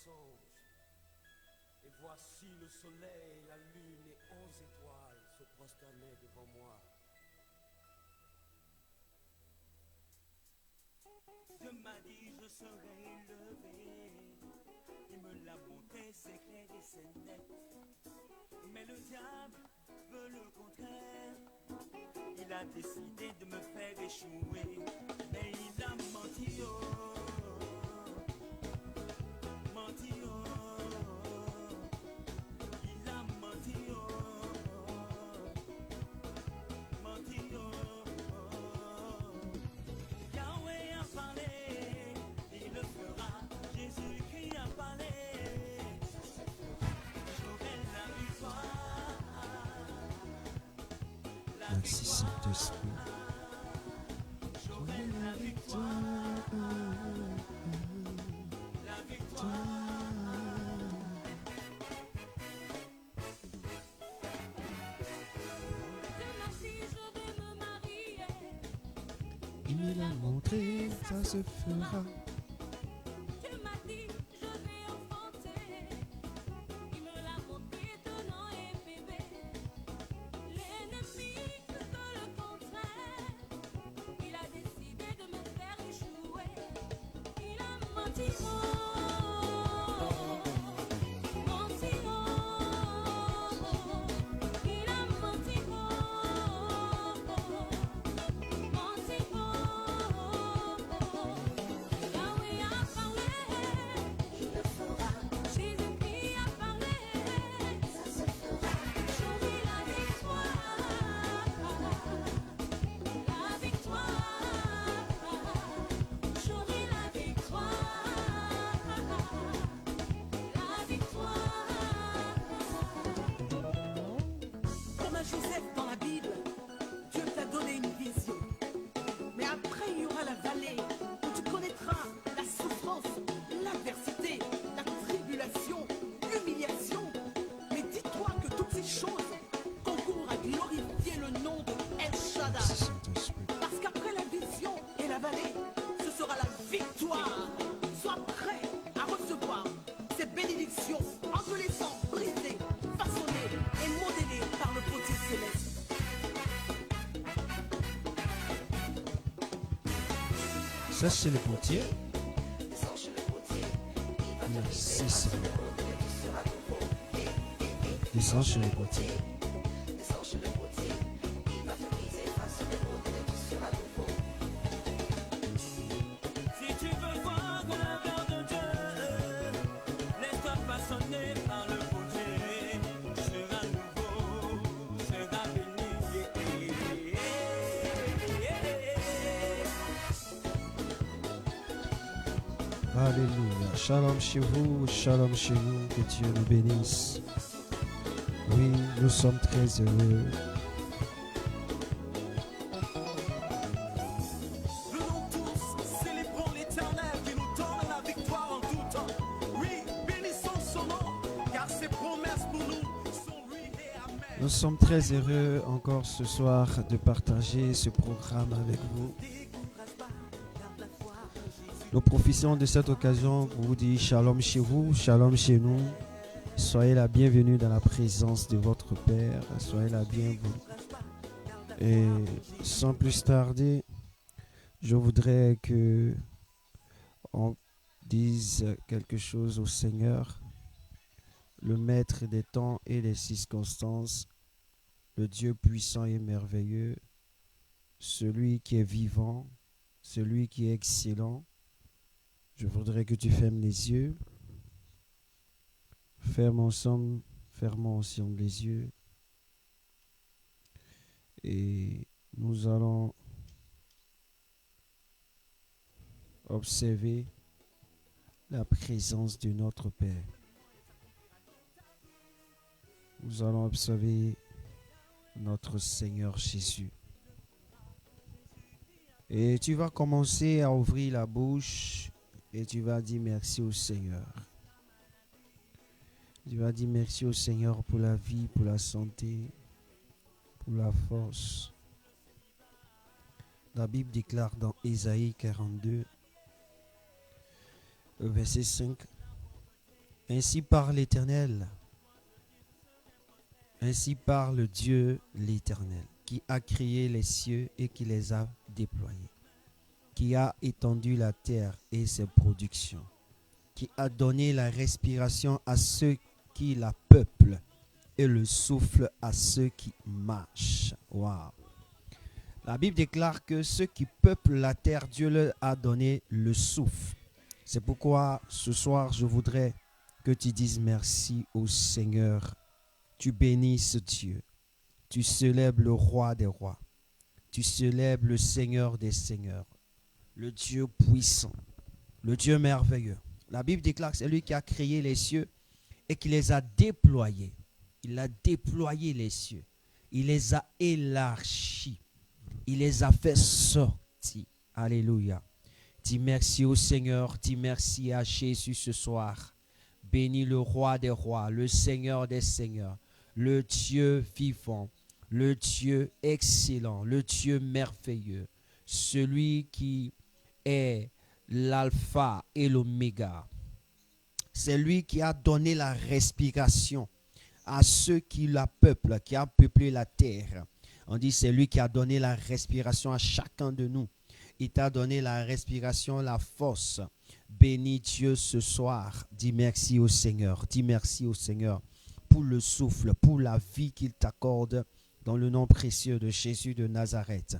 songe. Et voici le soleil, la lune et 11 étoiles se prosternaient devant moi. Dieu m'a dit je serai élevé. Il me l'a montré, c'est clair et c'est net. Mais le diable veut le contraire. Il a décidé de me faire échouer. Mais il a menti, oh. Menti, oh. Il a menti, oh. Menti, oh. Yahweh a parlé, il le fera. Jésus-Christ a parlé. J'aurai la victoire. Merci Saint-Esprit. J'aurai la victoire. La victoire. Il me l'a montré, ça se fera. Dieu m'a dit, je vais enfanter. Il me l'a montré, donnant et bébé. L'ennemi veut le contraire. Il a décidé de me faire échouer. Il a menti, oh. Menti, oh. Il a menti, oh. Menti, oh. Yahweh a parlé, il le fera. Jésus-Christ a parlé, ça se fera. J'aurai la victoire, la victoire. J'aurai la victoire, la victoire. Comme à Joseph dans la Bible, Dieu t'a donné une vision. Mais après, il y aura la vallée où tu connaîtras la souffrance, l'adversité, la tribulation, l'humiliation. Mais dis-toi que toutes ces choses concourent à glorifier le nom de El Merci Shaddai. Saint-Esprit. Parce qu'après la vision et la vallée, ce sera la victoire. Sois prêt à recevoir ces bénédictions entre les sangs brisés, façonnés et modélés par le potier céleste. Ça c'est le potier. Merci Seigneur. Descends chez le potier. Si tu veux voir la gloire de Dieu, laisse-toi façonner par le potier. Tu seras nouveau, tu seras béni. Alléluia. Shalom chez vous, shalom chez nous. Que Dieu nous bénisse. Oui, nous sommes très heureux. Venons tous, célébrons l'Éternel qui nous donne la victoire en tout temps. Oui, bénissons son nom, car ses promesses pour nous sont oui et amen. Nous sommes très heureux encore ce soir de partager ce programme avec vous. Nous profitons de cette occasion pour vous dire shalom chez vous, shalom chez nous. Soyez la bienvenue dans la présence de votre Père. Soyez la bienvenue. Et sans plus tarder, je voudrais que on dise quelque chose au Seigneur, le Maître des temps et des circonstances, le Dieu puissant et merveilleux, celui qui est vivant, celui qui est excellent. Je voudrais que tu fermes les yeux. Fermons ensemble les yeux. Et nous allons observer la présence de notre Père. Nous allons observer notre Seigneur Jésus. Et tu vas commencer à ouvrir la bouche et tu vas dire merci au Seigneur. Tu vas dire merci au Seigneur pour la vie, pour la santé, pour la force. La Bible déclare dans Ésaïe 42, verset 5, Ainsi parle l'Éternel. Ainsi parle Dieu l'Éternel, qui a créé les cieux et qui les a déployés, qui a étendu la terre et ses productions, qui a donné la respiration à ceux qui la peuplent et le souffle à ceux qui marchent. Waouh! La Bible déclare que ceux qui peuplent la terre, Dieu leur a donné le souffle. C'est pourquoi ce soir, je voudrais que tu dises merci au Seigneur. Tu bénisses Dieu. Tu célèbres le roi des rois. Tu célèbres le Seigneur des seigneurs. Le Dieu puissant. Le Dieu merveilleux. La Bible déclare que c'est lui qui a créé les cieux et qui les a déployés. Il a déployé les cieux. Il les a élargis. Il les a fait sortir. Alléluia. Dis merci au Seigneur. Dis merci à Jésus ce soir. Bénis le roi des rois, le Seigneur des seigneurs, le Dieu vivant, le Dieu excellent, le Dieu merveilleux, celui qui est l'alpha et l'oméga. C'est lui qui a donné la respiration à ceux qui la peuplent, qui a peuplé la terre. On dit c'est lui qui a donné la respiration à chacun de nous. Il t'a donné la respiration, la force. Bénis Dieu ce soir. Dis merci au Seigneur. Dis merci au Seigneur pour le souffle, pour la vie qu'il t'accorde dans le nom précieux de Jésus de Nazareth.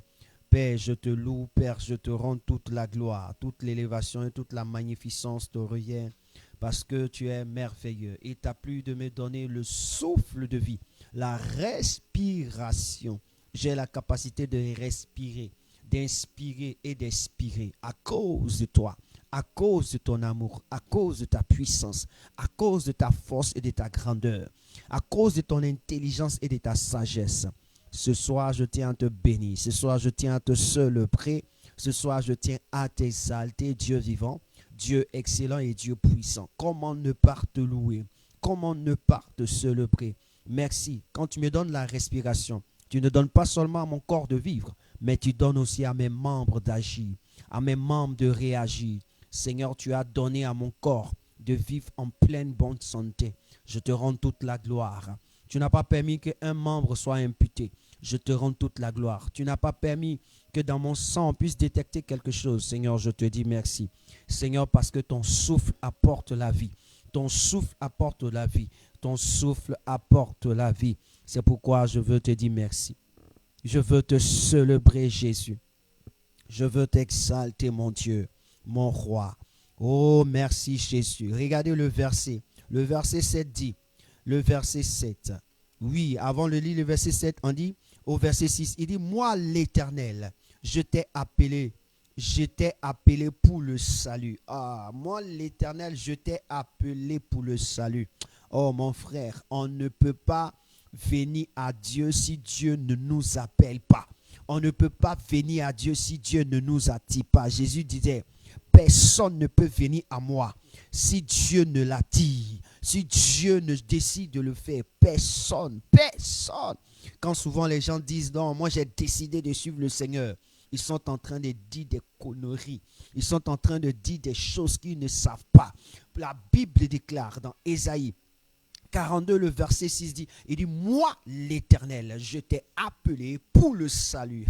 Père, je te loue. Père, je te rends toute la gloire, toute l'élévation et toute la magnificence de rien parce que tu es merveilleux. Il t'a plu de me donner le souffle de vie, la respiration. J'ai la capacité de respirer, d'inspirer et d'expirer à cause de toi, à cause de ton amour, à cause de ta puissance, à cause de ta force et de ta grandeur, à cause de ton intelligence et de ta sagesse. Ce soir, je tiens à te bénir. Ce soir, je tiens à te célébrer. Ce soir, je tiens à t'exalter, Dieu vivant, Dieu excellent et Dieu puissant. Comment ne pas te louer? Comment ne pas te célébrer? Merci. Quand tu me donnes la respiration, tu ne donnes pas seulement à mon corps de vivre, mais tu donnes aussi à mes membres d'agir, à mes membres de réagir. Seigneur, tu as donné à mon corps de vivre en pleine bonne santé. Je te rends toute la gloire. Tu n'as pas permis qu'un membre soit imputé. Je te rends toute la gloire. Tu n'as pas permis que dans mon sang on puisse détecter quelque chose. Seigneur, je te dis merci. Seigneur, parce que ton souffle apporte la vie. Ton souffle apporte la vie. Ton souffle apporte la vie. C'est pourquoi je veux te dire merci. Je veux te célébrer, Jésus. Je veux t'exalter, mon Dieu, mon roi. Oh, merci, Jésus. Regardez le verset. Le verset 7 dit, le verset 7. Oui, avant de lire le verset 7, on dit, au verset 6, il dit, moi l'Éternel, je t'ai appelé pour le salut. Ah, moi l'Éternel, je t'ai appelé pour le salut. Oh, mon frère, on ne peut pas venir à Dieu si Dieu ne nous appelle pas. On ne peut pas venir à Dieu si Dieu ne nous attire pas. Jésus disait, personne ne peut venir à moi si Dieu ne l'attire. Si Dieu ne décide de le faire, personne. Quand souvent les gens disent, non, moi j'ai décidé de suivre le Seigneur, ils sont en train de dire des conneries. Ils sont en train de dire des choses qu'ils ne savent pas. La Bible déclare dans Ésaïe 42, le verset 6 dit, il dit, moi l'Éternel, je t'ai appelé pour le salut.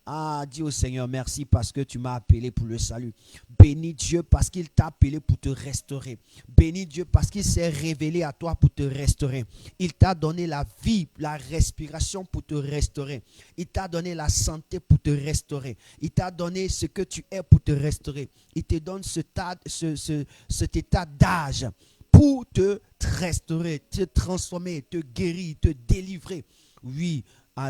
Ah, dis au Seigneur, merci parce que tu m'as appelé pour le salut. Bénis Dieu parce qu'il t'a appelé pour te restaurer. Bénis Dieu parce qu'il s'est révélé à toi pour te restaurer. Il t'a donné la vie, la respiration pour te restaurer. Il t'a donné la santé pour te restaurer. Il t'a donné ce que tu es pour te restaurer. Il te donne cet état d'âge pour te restaurer, te transformer, te guérir, te délivrer. Oui,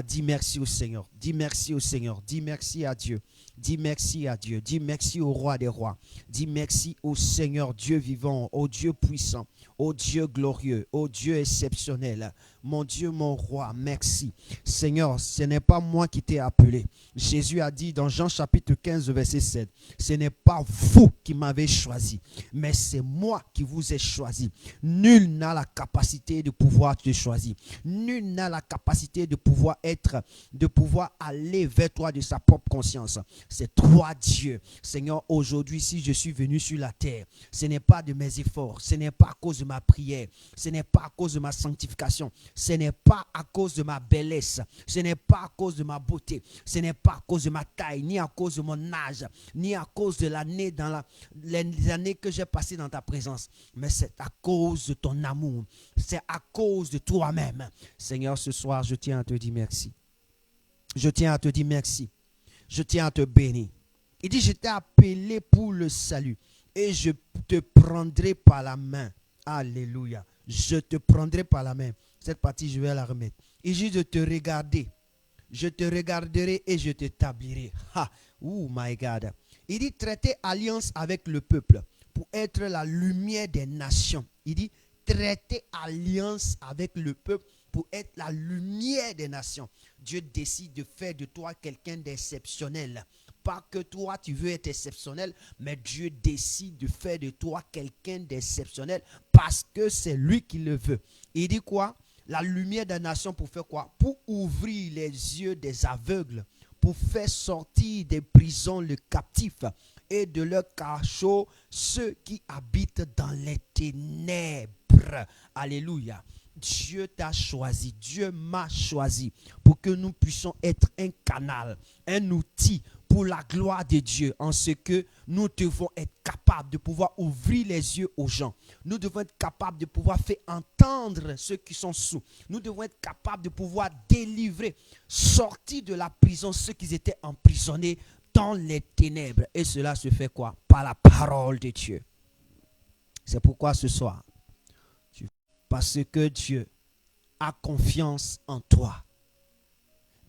dis merci au Seigneur. Dis merci au Seigneur. Dis merci à Dieu. Dis merci à Dieu. Dis merci au roi des rois. Dis merci au Seigneur Dieu vivant, au Dieu puissant, au Dieu glorieux, au Dieu exceptionnel. Mon Dieu, mon roi, merci. Seigneur, ce n'est pas moi qui t'ai appelé. Jésus a dit dans Jean chapitre 15, verset 7, ce n'est pas vous qui m'avez choisi, mais c'est moi qui vous ai choisi. Nul n'a la capacité de pouvoir te choisir. Nul n'a la capacité de pouvoir aller vers toi de sa propre conscience. C'est toi Dieu. Seigneur, aujourd'hui, si je suis venu sur la terre, ce n'est pas de mes efforts, ce n'est pas à cause de ma prière, ce n'est pas à cause de ma sanctification, ce n'est pas à cause de ma bellesse, ce n'est pas à cause de ma beauté, ce n'est pas à cause de ma taille, ni à cause de mon âge, ni à cause de les années que j'ai passées dans ta présence, mais c'est à cause de ton amour, c'est à cause de toi-même. Seigneur, ce soir, je tiens à te dire merci. Je tiens à te dire merci. Je tiens à te bénir. Il dit, je t'ai appelé pour le salut et je te prendrai par la main. Alléluia. Je te prendrai par la main. Cette partie, je vais la remettre. Il dit de te regarder. Je te regarderai et je t'établirai. Oh my God. Il dit traiter alliance avec le peuple pour être la lumière des nations. Il dit traiter alliance avec le peuple pour être la lumière des nations. Dieu décide de faire de toi quelqu'un d'exceptionnel. Pas que toi tu veux être exceptionnel, mais Dieu décide de faire de toi quelqu'un d'exceptionnel parce que c'est lui qui le veut. Il dit quoi? La lumière des nations pour faire quoi? Pour ouvrir les yeux des aveugles, pour faire sortir des prisons le captif et de leur cachot ceux qui habitent dans les ténèbres. Alléluia. Dieu t'a choisi, Dieu m'a choisi pour que nous puissions être un canal, un outil pour la gloire de Dieu, en ce que nous devons être capables de pouvoir ouvrir les yeux aux gens. Nous devons être capables de pouvoir faire entendre ceux qui sont sourds. Nous devons être capables de pouvoir délivrer, sortir de la prison ceux qui étaient emprisonnés dans les ténèbres. Et cela se fait quoi? Par la parole de Dieu. C'est pourquoi ce soir, parce que Dieu a confiance en toi.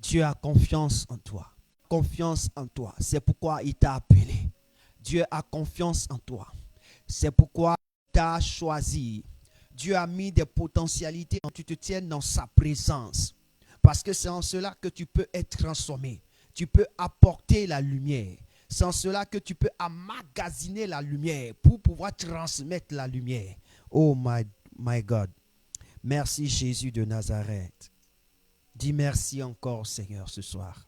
Dieu a confiance en toi. Confiance en toi. C'est pourquoi il t'a appelé. Dieu a confiance en toi. C'est pourquoi il t'a choisi. Dieu a mis des potentialités quand tu te tiennes dans sa présence. Parce que c'est en cela que tu peux être transformé. Tu peux apporter la lumière. C'est en cela que tu peux emmagasiner la lumière pour pouvoir transmettre la lumière. Oh my God. Merci Jésus de Nazareth. Dis merci encore Seigneur ce soir.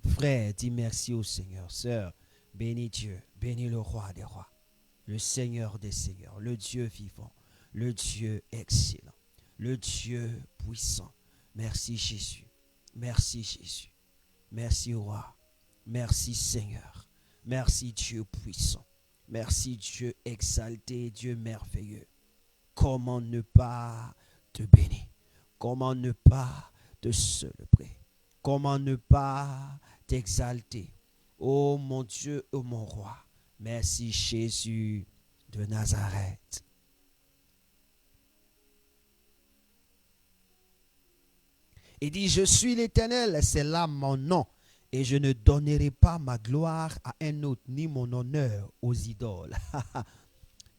Frère, dis merci au Seigneur. Sœur, bénis Dieu. Bénis le roi des rois. Le Seigneur des seigneurs. Le Dieu vivant. Le Dieu excellent. Le Dieu puissant. Merci Jésus. Merci Jésus. Merci roi. Merci Seigneur. Merci Dieu puissant. Merci Dieu exalté, Dieu merveilleux. Comment ne pas te bénir? Comment ne pas te célébrer? Comment ne pas t'exalter? Oh mon Dieu, oh mon roi. Merci Jésus de Nazareth. Il dit, je suis l'Éternel, c'est là mon nom. Et je ne donnerai pas ma gloire à un autre, ni mon honneur aux idoles.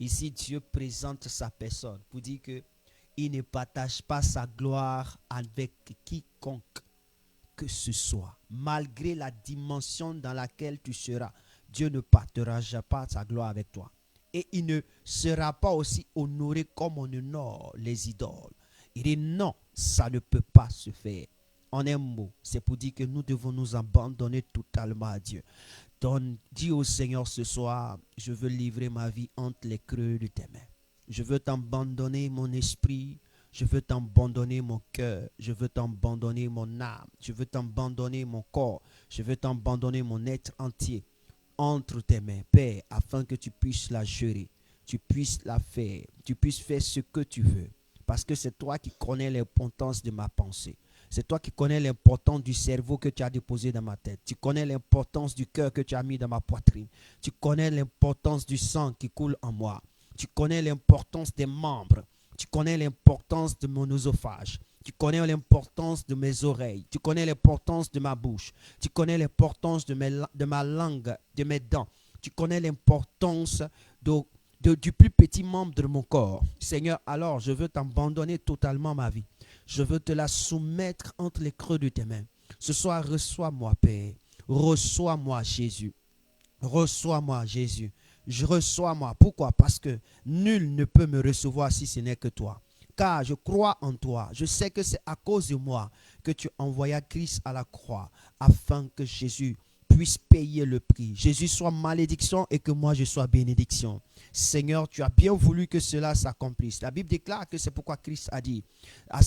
Ici, Dieu présente sa personne pour dire qu'il ne partage pas sa gloire avec quiconque que ce soit. Malgré la dimension dans laquelle tu seras, Dieu ne partagera pas sa gloire avec toi. Et il ne sera pas aussi honoré comme on honore les idoles. Il dit non, ça ne peut pas se faire. En un mot, c'est pour dire que nous devons nous abandonner totalement à Dieu. Donc, dis au Seigneur ce soir, je veux livrer ma vie entre les creux de tes mains. Je veux t'abandonner mon esprit, je veux t'abandonner mon cœur, je veux t'abandonner mon âme, je veux t'abandonner mon corps, je veux t'abandonner mon être entier entre tes mains, Père, afin que tu puisses la gérer, tu puisses la faire, tu puisses faire ce que tu veux. Parce que c'est toi qui connais l'importance de ma pensée. C'est toi qui connais l'importance du cerveau que tu as déposé dans ma tête. Tu connais l'importance du cœur que tu as mis dans ma poitrine. Tu connais l'importance du sang qui coule en moi. Tu connais l'importance des membres. Tu connais l'importance de mon œsophage. Tu connais l'importance de mes oreilles. Tu connais l'importance de ma bouche. Tu connais l'importance de ma langue, de mes dents. Tu connais l'importance du plus petit membre de mon corps. Seigneur, alors je veux t'abandonner totalement ma vie. Je veux te la soumettre entre les creux de tes mains. Ce soir, reçois-moi, Père. Reçois-moi, Jésus. Reçois-moi, Jésus. Reçois-moi. Pourquoi? Parce que nul ne peut me recevoir si ce n'est que toi. car je crois en toi. Je sais que c'est à cause de moi que tu envoyas Christ à la croix afin que Jésus puisse payer le prix. Jésus soit malédiction et que moi je sois bénédiction. Seigneur, tu as bien voulu que cela s'accomplisse. La Bible déclare que c'est pourquoi Christ a dit à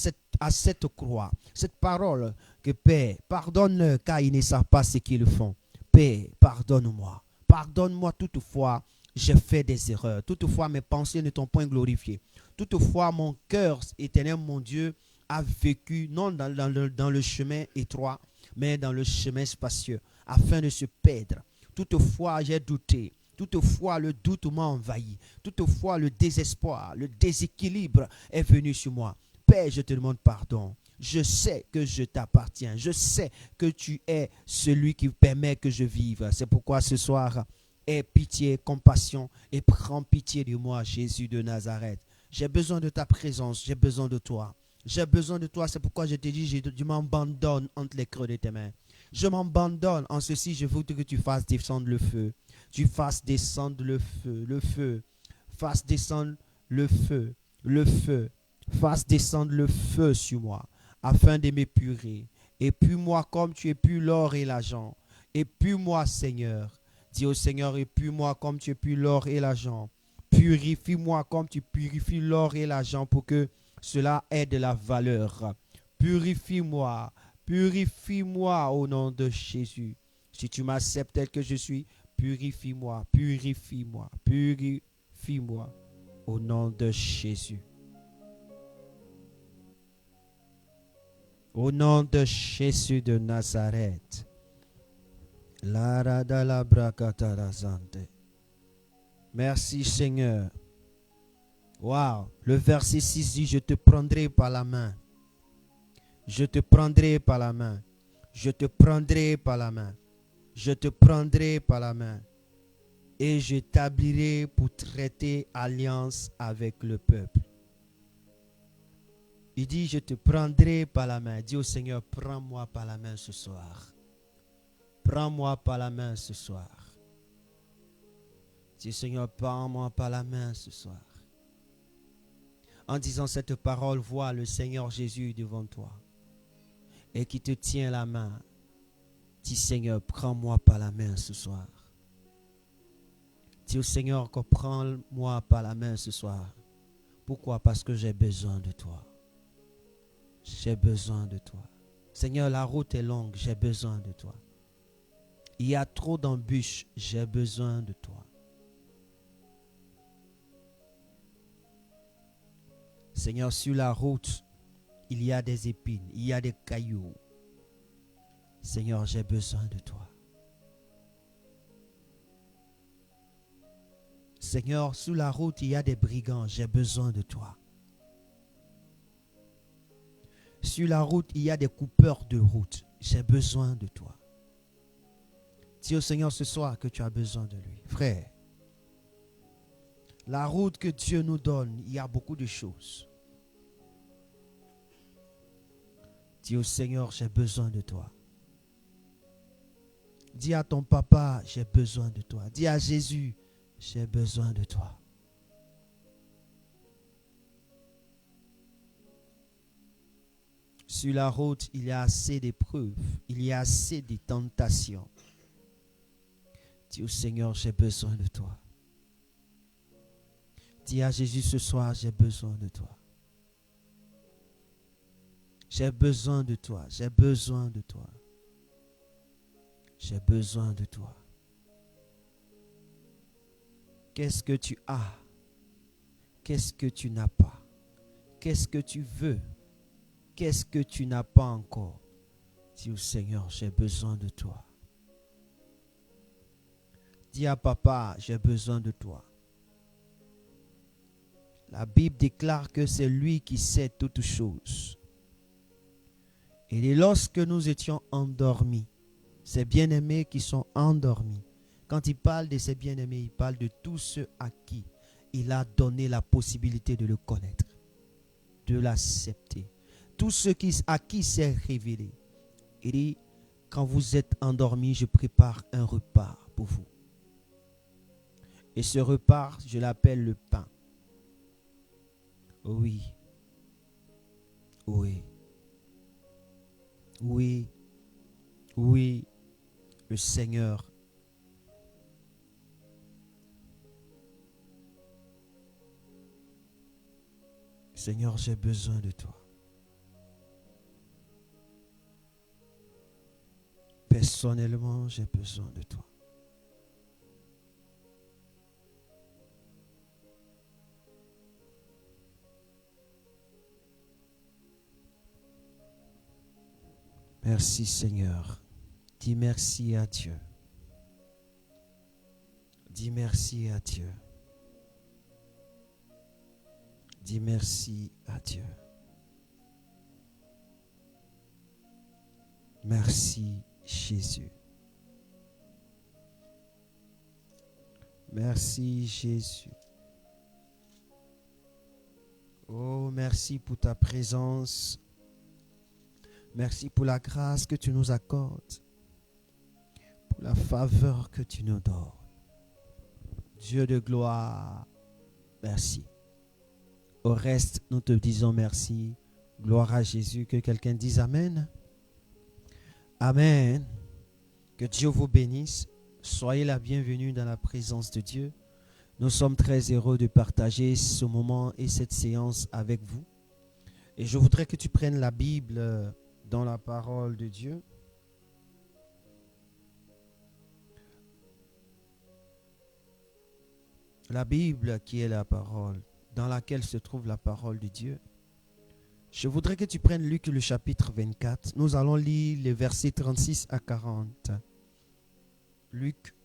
cette croix, cette parole, que Père, pardonne-leur car ils ne savent pas ce qu'ils font. Père, pardonne-moi. Pardonne-moi toutefois, j'ai fait des erreurs. Toutefois, mes pensées ne t'ont point glorifié. Toutefois, mon cœur, éternel, mon Dieu, a vécu non dans le chemin étroit, mais dans le chemin spacieux, afin de se perdre. Toutefois, j'ai douté. Toutefois, le doute m'a envahi. Toutefois, le désespoir, le déséquilibre est venu sur moi. Père, je te demande pardon. Je sais que je t'appartiens. Je sais que tu es celui qui permet que je vive. C'est pourquoi ce soir, aie pitié, compassion et prends pitié de moi, Jésus de Nazareth. J'ai besoin de ta présence. J'ai besoin de toi. J'ai besoin de toi. C'est pourquoi je te dis, je m'abandonne entre les creux de tes mains. Je m'abandonne. En ceci, je veux que tu fasses descendre le feu. Tu fasses descendre le feu. Le feu. Fasses descendre le feu. Le feu. Fasse descendre le feu sur moi, afin de m'épurer. Épure-moi comme tu épues l'or et l'argent. Épure-moi, Seigneur. Dis au Seigneur, épure-moi comme tu épues l'or et l'argent. Purifie-moi comme tu purifies l'or et l'argent pour que cela ait de la valeur. Purifie-moi. Purifie-moi au nom de Jésus. Si tu m'acceptes tel que je suis, purifie-moi. Purifie-moi. Purifie-moi au nom de Jésus. Au nom de Jésus de Nazareth. Merci Seigneur. Wow. Le verset 6 dit, je te prendrai par la main. Je te prendrai par la main. Je te prendrai par la main. Je te prendrai par la main. Et je t'établirai pour traiter alliance avec le peuple. Il dit, je te prendrai par la main. Dis au Seigneur, prends-moi par la main ce soir. Prends-moi par la main ce soir. Dis au Seigneur, prends-moi par la main ce soir. En disant cette parole, vois le Seigneur Jésus devant toi. Et qui te tient la main. Dis Seigneur, prends-moi par la main ce soir. Dis au Seigneur, prends-moi par la main ce soir. Pourquoi? Parce que j'ai besoin de toi. J'ai besoin de toi. Seigneur, la route est longue, j'ai besoin de toi. Il y a trop d'embûches, j'ai besoin de toi. Seigneur, sur la route, il y a des épines, il y a des cailloux. Seigneur, j'ai besoin de toi. Seigneur, sur la route, il y a des brigands, j'ai besoin de toi. Sur la route, il y a des coupeurs de route. J'ai besoin de toi. Dis au Seigneur ce soir que tu as besoin de lui. Frère, la route que Dieu nous donne, il y a beaucoup de choses. Dis au Seigneur, j'ai besoin de toi. Dis à ton papa, j'ai besoin de toi. Dis à Jésus, j'ai besoin de toi. Sur la route, il y a assez d'épreuves. Il y a assez de tentations. Dis au Seigneur, j'ai besoin de toi. Dis à Jésus ce soir, j'ai besoin de toi. J'ai besoin de toi. J'ai besoin de toi. J'ai besoin de toi. Qu'est-ce que tu as? Qu'est-ce que tu n'as pas? Qu'est-ce que tu veux? Qu'est-ce que tu n'as pas encore? Dis au Seigneur, j'ai besoin de toi. Dis à papa, j'ai besoin de toi. La Bible déclare que c'est lui qui sait toutes choses. Et lorsque nous étions endormis, ces bien-aimés qui sont endormis, quand il parle de ces bien-aimés, il parle de tous ceux à qui il a donné la possibilité de le connaître, de l'accepter. Tous ceux à qui il s'est révélé. Il dit, quand vous êtes endormis, je prépare un repas pour vous. Et ce repas, je l'appelle le pain. Oui, Oui. Oui. Oui. Le Seigneur. Seigneur, j'ai besoin de toi. Personnellement, j'ai besoin de toi. Merci Seigneur. Dis merci à Dieu. Dis merci à Dieu. Dis merci à Dieu. Merci Jésus. Merci Jésus. Oh, merci pour ta présence. Merci pour la grâce que tu nous accordes. Pour la faveur que tu nous donnes. Dieu de gloire, merci. Au reste, nous te disons merci. Gloire à Jésus. Que quelqu'un dise Amen. Amen. Que Dieu vous bénisse. Soyez la bienvenue dans la présence de Dieu. Nous sommes très heureux de partager ce moment et cette séance avec vous. Et je voudrais que tu prennes la Bible dans la parole de Dieu. La Bible qui est la parole, dans laquelle se trouve la parole de Dieu. Je voudrais que tu prennes Luc le chapitre 24. Nous allons lire les versets 36 à 40. Luc.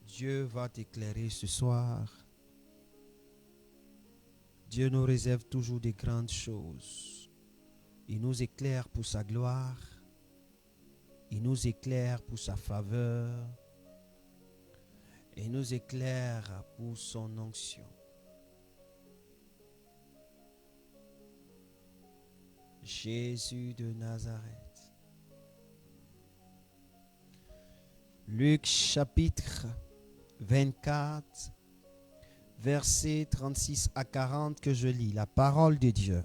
Dieu va t'éclairer ce soir. Dieu nous réserve toujours des grandes choses. Il nous éclaire pour sa gloire. Il nous éclaire pour sa faveur. Et il nous éclaire pour son onction. Jésus de Nazareth. Luc chapitre 24, versets 36 à 40 que je lis, la parole de Dieu.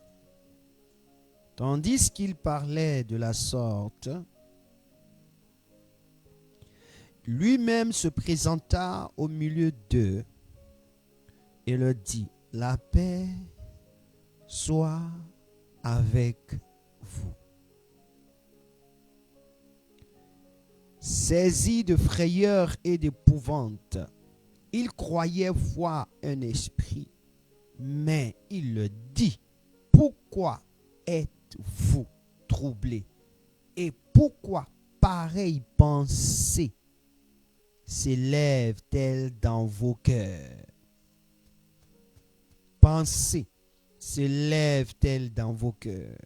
Tandis qu'il parlait de la sorte, lui-même se présenta au milieu d'eux et leur dit, la paix soit avec vous. Saisi de frayeur et d'épouvante, il croyait voir un esprit, mais il le dit, pourquoi êtes-vous troublés et pourquoi pareille pensée s'élève-t-elle dans vos cœurs? Pensée s'élève-t-elle dans vos cœurs?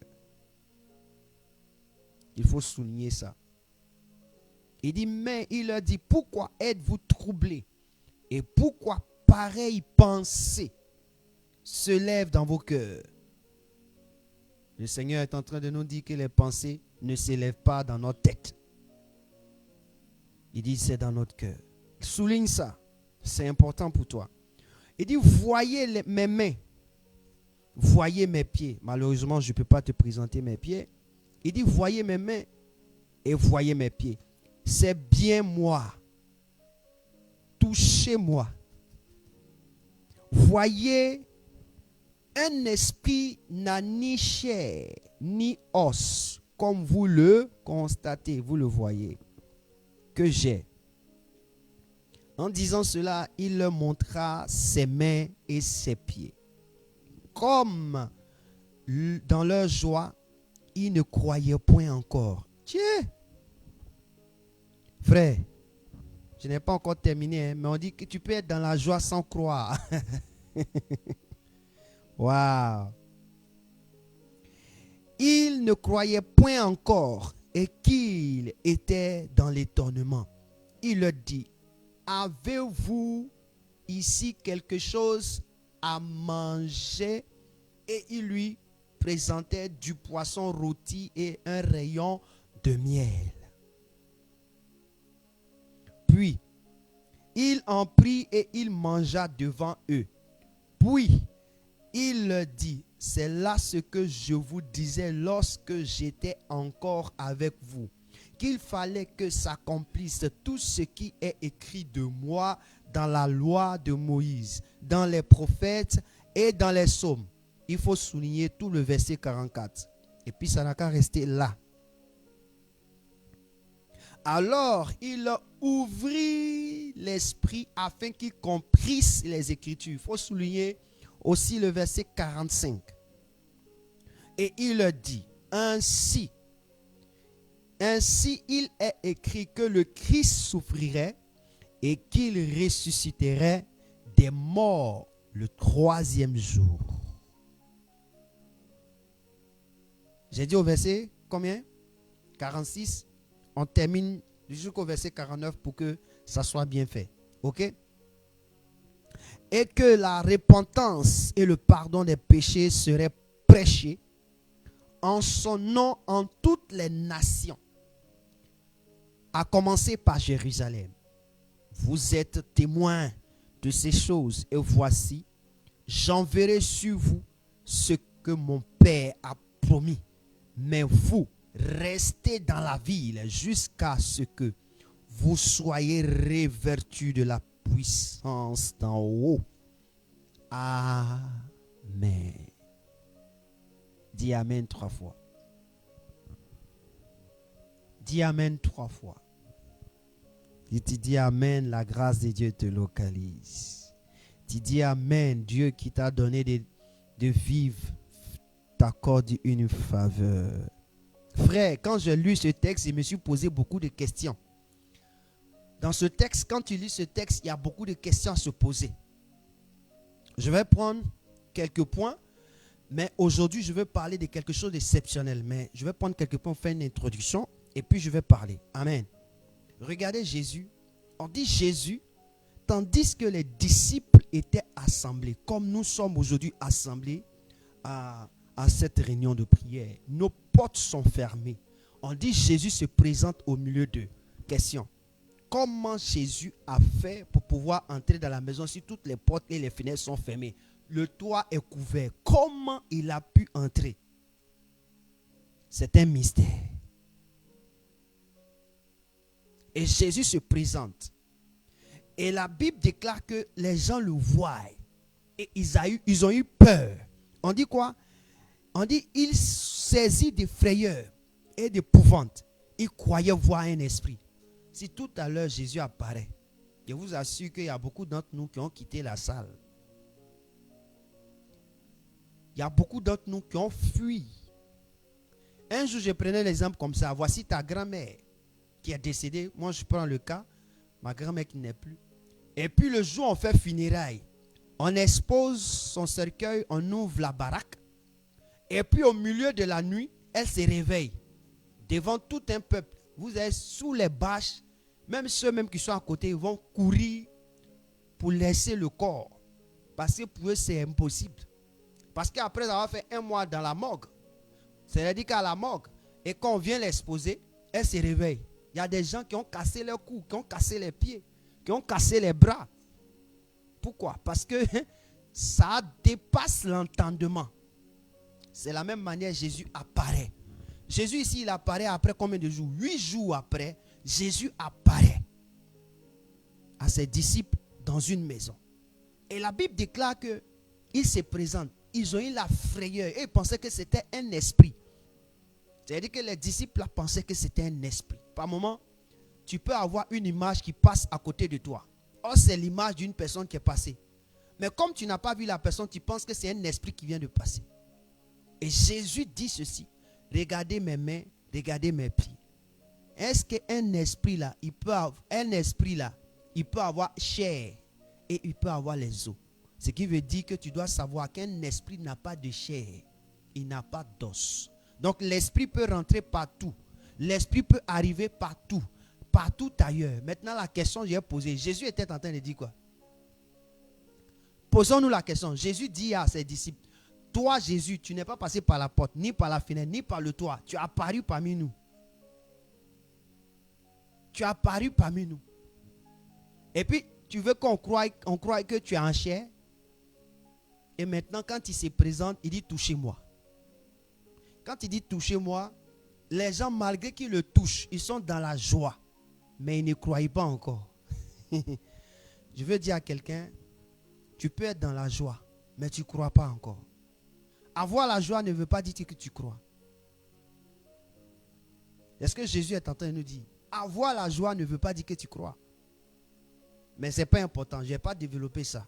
Il faut souligner ça. Il dit, mais il leur dit, pourquoi êtes-vous troublés? Et pourquoi pareille pensée se lève dans vos cœurs? Le Seigneur est en train de nous dire que les pensées ne s'élèvent pas dans notre tête. Il dit, c'est dans notre cœur. Il souligne ça. C'est important pour toi. Il dit, voyez mes mains. Voyez mes pieds. Malheureusement, je ne peux pas te présenter mes pieds. Il dit, voyez mes mains et voyez mes pieds. C'est bien moi. Touchez-moi. Voyez, un esprit n'a ni chair ni os, comme vous le constatez, vous le voyez, que j'ai. En disant cela, il leur montra ses mains et ses pieds. Comme dans leur joie, ils ne croyaient point encore. Tiens! Frère, je n'ai pas encore terminé, mais on dit que tu peux être dans la joie sans croire. Waouh! Il ne croyait point encore et qu'il était dans l'étonnement. Il leur dit, avez-vous ici quelque chose à manger? Et il lui présentait du poisson rôti et un rayon de miel. Puis, il en prit et il mangea devant eux. Puis, il leur dit, c'est là ce que je vous disais lorsque j'étais encore avec vous, qu'il fallait que s'accomplisse tout ce qui est écrit de moi dans la loi de Moïse, dans les prophètes et dans les psaumes. Il faut souligner tout le verset 44. Et puis ça n'a qu'à rester là. Alors il ouvrit l'esprit afin qu'ils comprissent les Écritures. Il faut souligner aussi le verset 45. Et il dit, ainsi il est écrit que le Christ souffrirait et qu'il ressusciterait des morts le 3e jour. J'ai dit au verset combien? 46. On termine jusqu'au verset 49 pour que ça soit bien fait. Ok? Et que la repentance et le pardon des péchés seraient prêchés en son nom en toutes les nations, à commencer par Jérusalem. Vous êtes témoins de ces choses, et voici, j'enverrai sur vous ce que mon Père a promis. Mais vous, restez dans la ville jusqu'à ce que vous soyez revêtus de la puissance d'en haut. Amen. Dis Amen 3 fois. Dis Amen 3 fois. Et tu dis Amen, la grâce de Dieu te localise. Tu dis Amen, Dieu qui t'a donné de vivre t'accorde une faveur. Frère, quand j'ai lu ce texte, je me suis posé beaucoup de questions. Dans ce texte, quand tu lis ce texte, il y a beaucoup de questions à se poser. Je vais prendre quelques points, mais aujourd'hui, je vais parler de quelque chose d'exceptionnel. Mais je vais prendre quelques points, faire une introduction, et puis je vais parler. Amen. Regardez Jésus. On dit Jésus, tandis que les disciples étaient assemblés, comme nous sommes aujourd'hui assemblés à cette réunion de prière. Nos portes sont fermées. On dit Jésus se présente au milieu d'eux. Question. Comment Jésus a fait pour pouvoir entrer dans la maison si toutes les portes et les fenêtres sont fermées? Le toit est couvert. Comment il a pu entrer? C'est un mystère. Et Jésus se présente. Et la Bible déclare que les gens le voient. Et ils ont eu peur. On dit quoi? On dit, il saisit de frayeur et d'épouvante. Il croyait voir un esprit. Si tout à l'heure Jésus apparaît, je vous assure qu'il y a beaucoup d'entre nous qui ont quitté la salle. Il y a beaucoup d'entre nous qui ont fui. Un jour, je prenais l'exemple comme ça. Voici ta grand-mère qui est décédée. Moi, je prends le cas. Ma grand-mère qui n'est plus. Et puis le jour, on fait funérailles. On expose son cercueil, on ouvre la baraque. Et puis au milieu de la nuit, elle se réveille. Devant tout un peuple. Vous êtes sous les bâches. Même ceux même qui sont à côté, ils vont courir pour laisser le corps. Parce que pour eux, c'est impossible. Parce qu'après avoir fait 1 mois dans la morgue, c'est-à-dire qu'à la morgue, et quand on vient l'exposer, elle se réveille. Il y a des gens qui ont cassé leur cou, qui ont cassé les pieds, qui ont cassé les bras. Pourquoi? Parce que ça dépasse l'entendement. C'est la même manière Jésus apparaît. Jésus ici, il apparaît après combien de jours? 8 jours après, Jésus apparaît à ses disciples dans une maison. Et la Bible déclare qu'il se présente. Ils ont eu la frayeur et ils pensaient que c'était un esprit. C'est-à-dire que les disciples pensaient que c'était un esprit. Par moment, tu peux avoir une image qui passe à côté de toi. Or, c'est l'image d'une personne qui est passée. Mais comme tu n'as pas vu la personne, tu penses que c'est un esprit qui vient de passer. Et Jésus dit ceci. Regardez mes mains, regardez mes pieds. Est-ce qu'un esprit là, il peut avoir chair et il peut avoir les os? Ce qui veut dire que tu dois savoir qu'un esprit n'a pas de chair. Il n'a pas d'os. Donc l'esprit peut rentrer partout. L'esprit peut arriver partout. Partout ailleurs. Maintenant la question que j'ai posée. Jésus était en train de dire quoi? Posons-nous la question. Jésus dit à ses disciples. Toi Jésus, tu n'es pas passé par la porte, ni par la fenêtre, ni par le toit. Tu as apparu parmi nous. Tu as apparu parmi nous. Et puis tu veux qu'on croie que tu es en chair? Et maintenant, quand il se présente, il dit touchez-moi. Quand il dit touchez-moi, les gens, malgré qu'ils le touchent, ils sont dans la joie. Mais ils ne croient pas encore. Je veux dire à quelqu'un, tu peux être dans la joie, mais tu ne crois pas encore. Avoir la joie ne veut pas dire que tu crois. Est-ce que Jésus est en train de nous dire, avoir la joie ne veut pas dire que tu crois. Mais ce n'est pas important, je n'ai pas développé ça.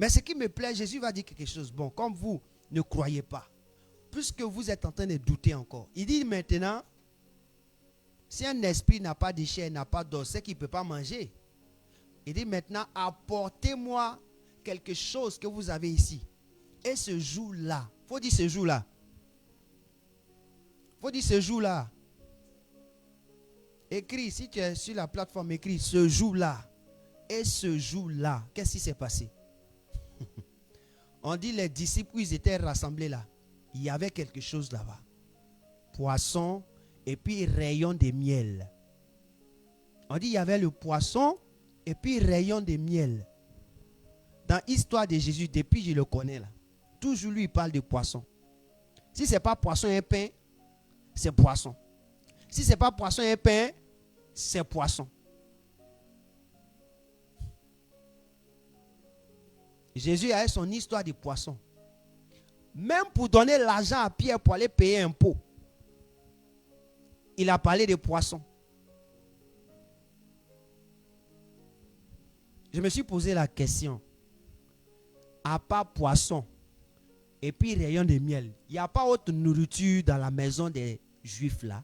Mais ce qui me plaît, Jésus va dire quelque chose. Bon, comme vous ne croyez pas, puisque vous êtes en train de douter encore. Il dit maintenant, si un esprit n'a pas de chair, n'a pas d'os, c'est qu'il ne peut pas manger. Il dit maintenant, apportez-moi quelque chose que vous avez ici. Et ce jour-là, il faut dire ce jour-là. Il faut dire ce jour-là. Écris, si tu es sur la plateforme, écris ce jour-là. Et ce jour-là, qu'est-ce qui s'est passé? On dit les disciples, ils étaient rassemblés là. Il y avait quelque chose là-bas. Poisson et puis rayon de miel. On dit il y avait le poisson et puis rayon de miel. Dans l'histoire de Jésus, depuis je le connais là, toujours lui il parle de poisson. Si ce n'est pas poisson et pain, c'est poisson. Si ce n'est pas poisson et pain, c'est poisson. Jésus a son histoire de poisson. Même pour donner l'argent à Pierre pour aller payer un pot, il a parlé de poisson. Je me suis posé la question. À part poisson et puis rayon de miel, il n'y a pas autre nourriture dans la maison des Juifs là.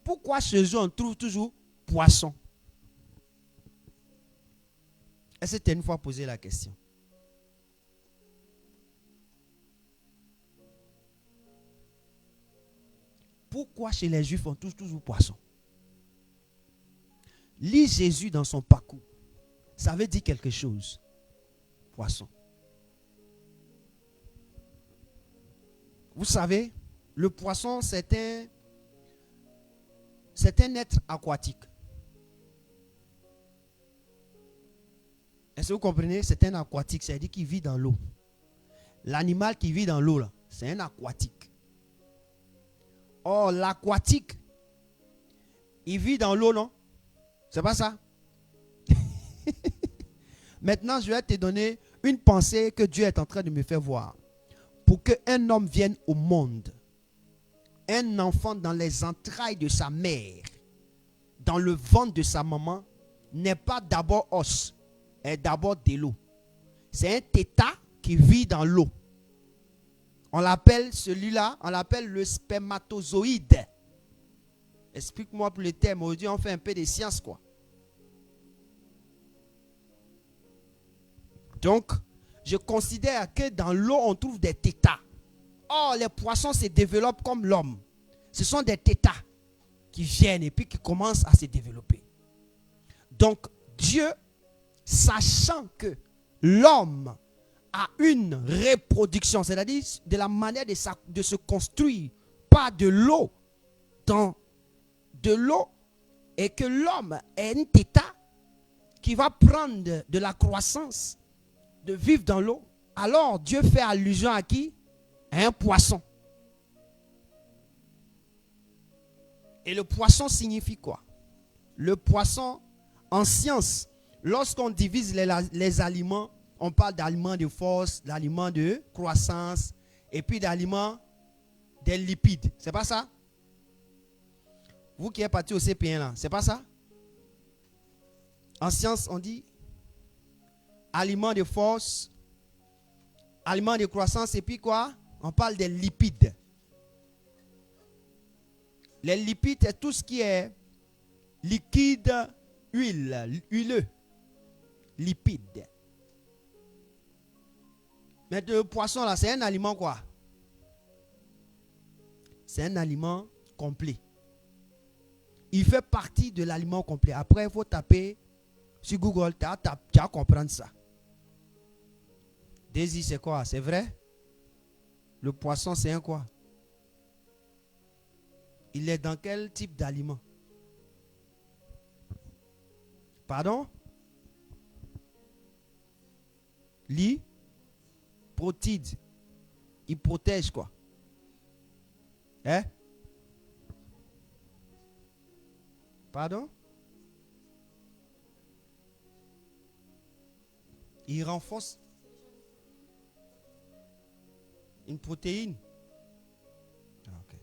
Pourquoi chez eux on trouve toujours poisson? Est-ce que tu as une fois posé la question? Pourquoi chez les Juifs on trouve toujours poisson? Lis Jésus dans son parcours. Ça veut dire quelque chose. Poisson. Vous savez, le poisson c'est un être aquatique. Est-ce que vous comprenez? C'est un aquatique, c'est-à-dire qu'il vit dans l'eau. L'animal qui vit dans l'eau là, c'est un aquatique. Or, l'aquatique, il vit dans l'eau, non? C'est pas ça? Maintenant, je vais te donner une pensée que Dieu est en train de me faire voir. Pour qu'un homme vienne au monde, un enfant dans les entrailles de sa mère, dans le ventre de sa maman, n'est pas d'abord os, est d'abord de l'eau. C'est un tétat qui vit dans l'eau. On l'appelle celui-là, on l'appelle le spermatozoïde. Explique-moi pour le terme. Aujourd'hui, on fait un peu de science, quoi. Donc, je considère que dans l'eau, on trouve des tétats. Or, les poissons se développent comme l'homme. Ce sont des tétats qui viennent et puis qui commencent à se développer. Donc, Dieu, sachant que l'homme a une reproduction, c'est-à-dire de la manière de se construire par de l'eau, dans de l'eau, et que l'homme est un tétat qui va prendre de la croissance, de vivre dans l'eau, alors Dieu fait allusion à qui? À un poisson. Et le poisson signifie quoi? Le poisson, en science, lorsqu'on divise les aliments, on parle d'aliments de force, d'aliments de croissance, et puis d'aliments des lipides. C'est pas ça? Vous qui êtes parti au CP1 là, c'est pas ça? En science, on dit aliments de force, aliments de croissance, et puis quoi? On parle des lipides. Les lipides, c'est tout ce qui est liquide, huileux, lipides. Mais le poisson là, c'est un aliment quoi? C'est un aliment complet. Il fait partie de l'aliment complet. Après, il faut taper sur Google, tu vas comprendre ça. Daisy, c'est quoi? C'est vrai? Le poisson, c'est un quoi? Il est dans quel type d'aliment? Pardon? Protide. Il protège quoi. Hein? Pardon? Il renforce une protéine. Okay.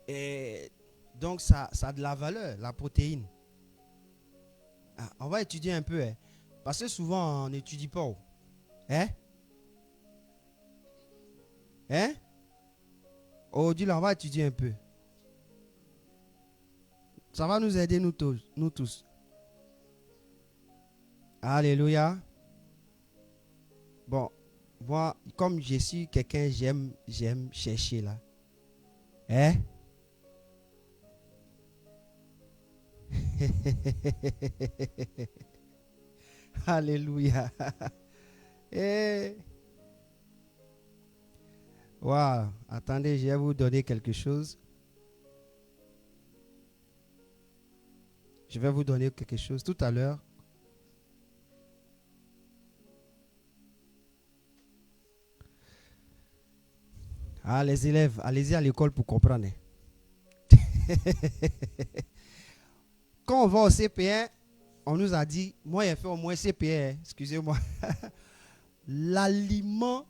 Et donc ça a de la valeur, la protéine. On va étudier un peu. Hein? Parce que souvent on n'étudie pas. Hein? Hein? Aujourd'hui, là, on va étudier un peu. Ça va nous aider, nous tous. Alléluia. Bon, moi, comme je suis quelqu'un, j'aime chercher là. Hein? Alléluia. Eh. Wow. Attendez, je vais vous donner quelque chose. Je vais vous donner quelque chose tout à l'heure. Ah, les élèves, allez-y à l'école pour comprendre. Quand on va au CP1, on nous a dit, moi j'ai fait au moins CP1, excusez-moi. L'aliment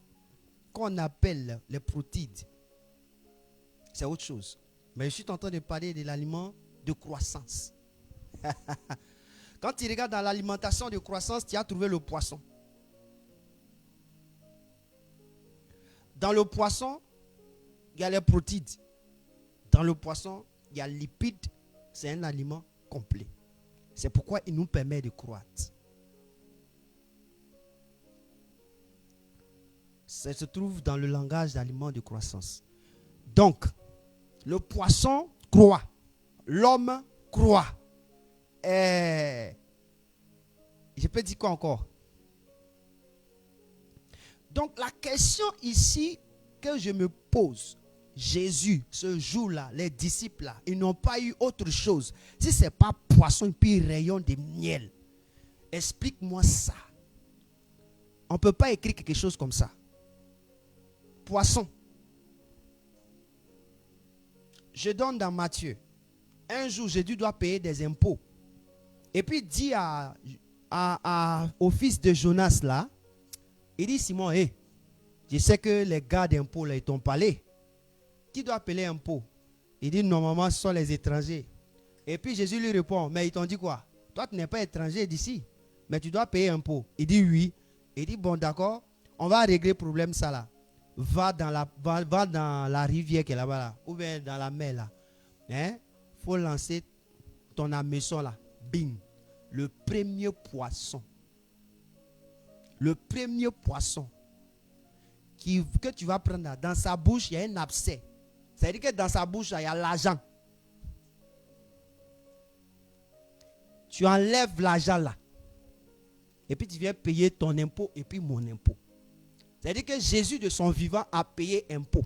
qu'on appelle les protides, c'est autre chose. Mais je suis en train de parler de l'aliment de croissance. Quand tu regardes dans l'alimentation de croissance, tu as trouvé le poisson. Dans le poisson, il y a les protides. Dans le poisson, il y a les lipides. C'est un aliment complet. C'est pourquoi il nous permet de croître. Ça se trouve dans le langage d'aliment de croissance. Donc, le poisson croît. L'homme croît. Je peux dire quoi encore? Donc, la question ici que je me pose, Jésus, ce jour-là, les disciples là, ils n'ont pas eu autre chose. Si ce n'est pas poisson puis rayon de miel, explique-moi ça. On ne peut pas écrire quelque chose comme ça. Poisson. Je donne dans Matthieu. Un jour, Jésus doit payer des impôts. Et puis il dit au fils de Jonas là, il dit Simon, hey, je sais que les gars d'impôts là, ils t'ont parlé. Qui doit payer impôts? Il dit normalement ce sont les étrangers. Et puis Jésus lui répond, mais ils t'ont dit quoi? Toi tu n'es pas étranger d'ici, mais tu dois payer impôts. Il dit oui. Il dit bon d'accord, on va régler le problème ça là. Va dans la rivière qui est là-bas là, ou bien dans la mer là. Hein? Faut lancer ton hameçon là. Bing. Le premier poisson. Le premier poisson que tu vas prendre là, dans sa bouche, il y a un abcès. C'est-à-dire que dans sa bouche, là, il y a l'argent. Tu enlèves l'argent là. Et puis tu viens payer ton impôt et puis mon impôt. C'est-à-dire que Jésus de son vivant a payé impôt.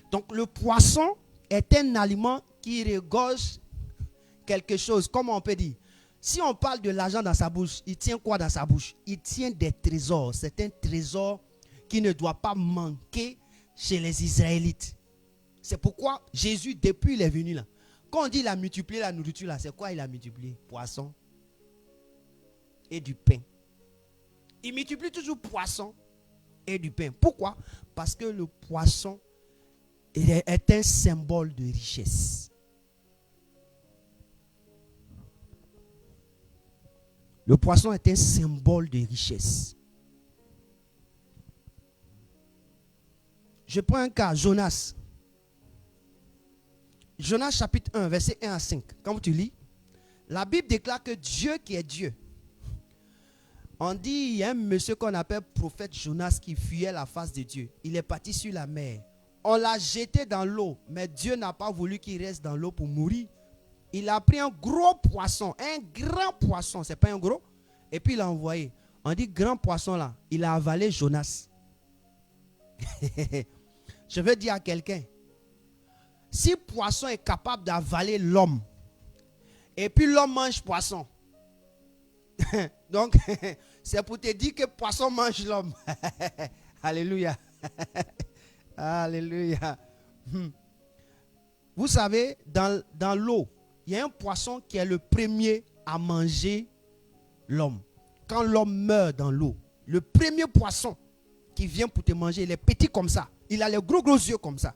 Donc le poisson est un aliment qui regorge quelque chose. Comme on peut dire, si on parle de l'argent dans sa bouche, il tient quoi dans sa bouche? Il tient des trésors. C'est un trésor qui ne doit pas manquer chez les Israélites. C'est pourquoi Jésus, depuis il est venu là, quand on dit qu'il a multiplié la nourriture là, c'est quoi il a multiplié? Poisson et du pain. Il multiplie toujours poisson et du pain. Pourquoi? Parce que le poisson est un symbole de richesse. Le poisson est un symbole de richesse. Je prends un cas, Jonas. Jonas chapitre 1, verset 1 à 5. Quand tu lis, la Bible déclare que Dieu qui est Dieu. On dit, il y a un monsieur qu'on appelle prophète Jonas qui fuyait la face de Dieu. Il est parti sur la mer. On l'a jeté dans l'eau, mais Dieu n'a pas voulu qu'il reste dans l'eau pour mourir. Il a pris un gros poisson, un grand poisson, c'est pas un gros, et puis il l'a envoyé. On dit grand poisson là, il a avalé Jonas. Je veux dire à quelqu'un, si poisson est capable d'avaler l'homme, et puis l'homme mange poisson, Donc, c'est pour te dire que poisson mange l'homme. Alléluia. Alléluia. Vous savez, dans l'eau, il y a un poisson qui est le premier à manger l'homme. Quand l'homme meurt dans l'eau, le premier poisson qui vient pour te manger, il est petit comme ça. Il a les gros yeux comme ça.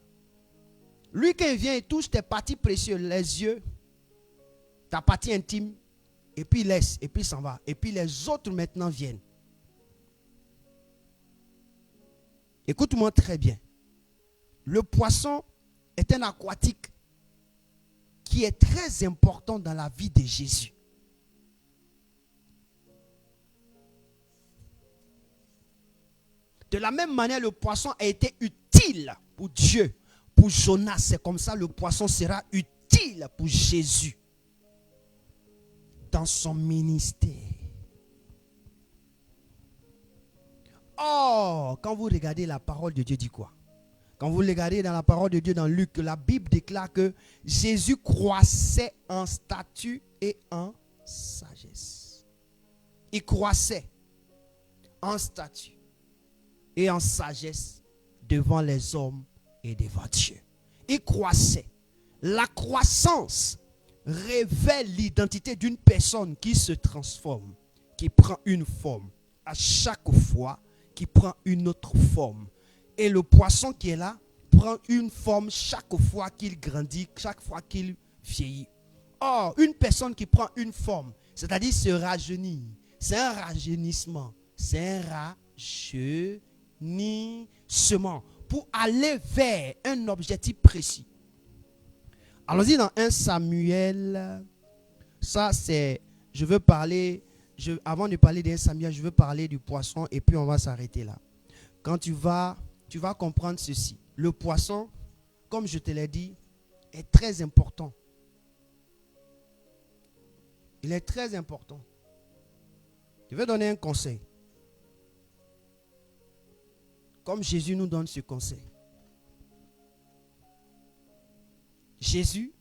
Lui, quand il vient, il touche tes parties précieuses, les yeux, ta partie intime, et puis il laisse, et puis il s'en va. Et puis les autres maintenant viennent. Écoute-moi très bien. Le poisson est un aquatique qui est très important dans la vie de Jésus. De la même manière, le poisson a été utile pour Dieu, pour Jonas. C'est comme ça, le poisson sera utile pour Jésus dans son ministère. Oh, quand vous regardez la parole de Dieu, dit quoi? Quand vous regardez dans la parole de Dieu dans Luc, la Bible déclare que Jésus croissait en stature et en sagesse. Il croissait en stature et en sagesse devant les hommes et devant Dieu. Il croissait. La croissance révèle l'identité d'une personne qui se transforme, qui prend une forme à chaque fois, qui prend une autre forme. Et le poisson qui est là prend une forme chaque fois qu'il grandit, chaque fois qu'il vieillit. Or, une personne qui prend une forme, c'est-à-dire se rajeunir, c'est un rajeunissement, c'est un rajeunissement pour aller vers un objectif précis. Allons-y dans 1 Samuel. Ça, c'est, je veux parler, avant de parler d'1 Samuel, je veux parler du poisson et puis on va s'arrêter là. Quand tu vas comprendre ceci. Le poisson, comme je te l'ai dit, est très important. Il est très important. Je vais donner un conseil. Comme Jésus nous donne ce conseil. Jésus,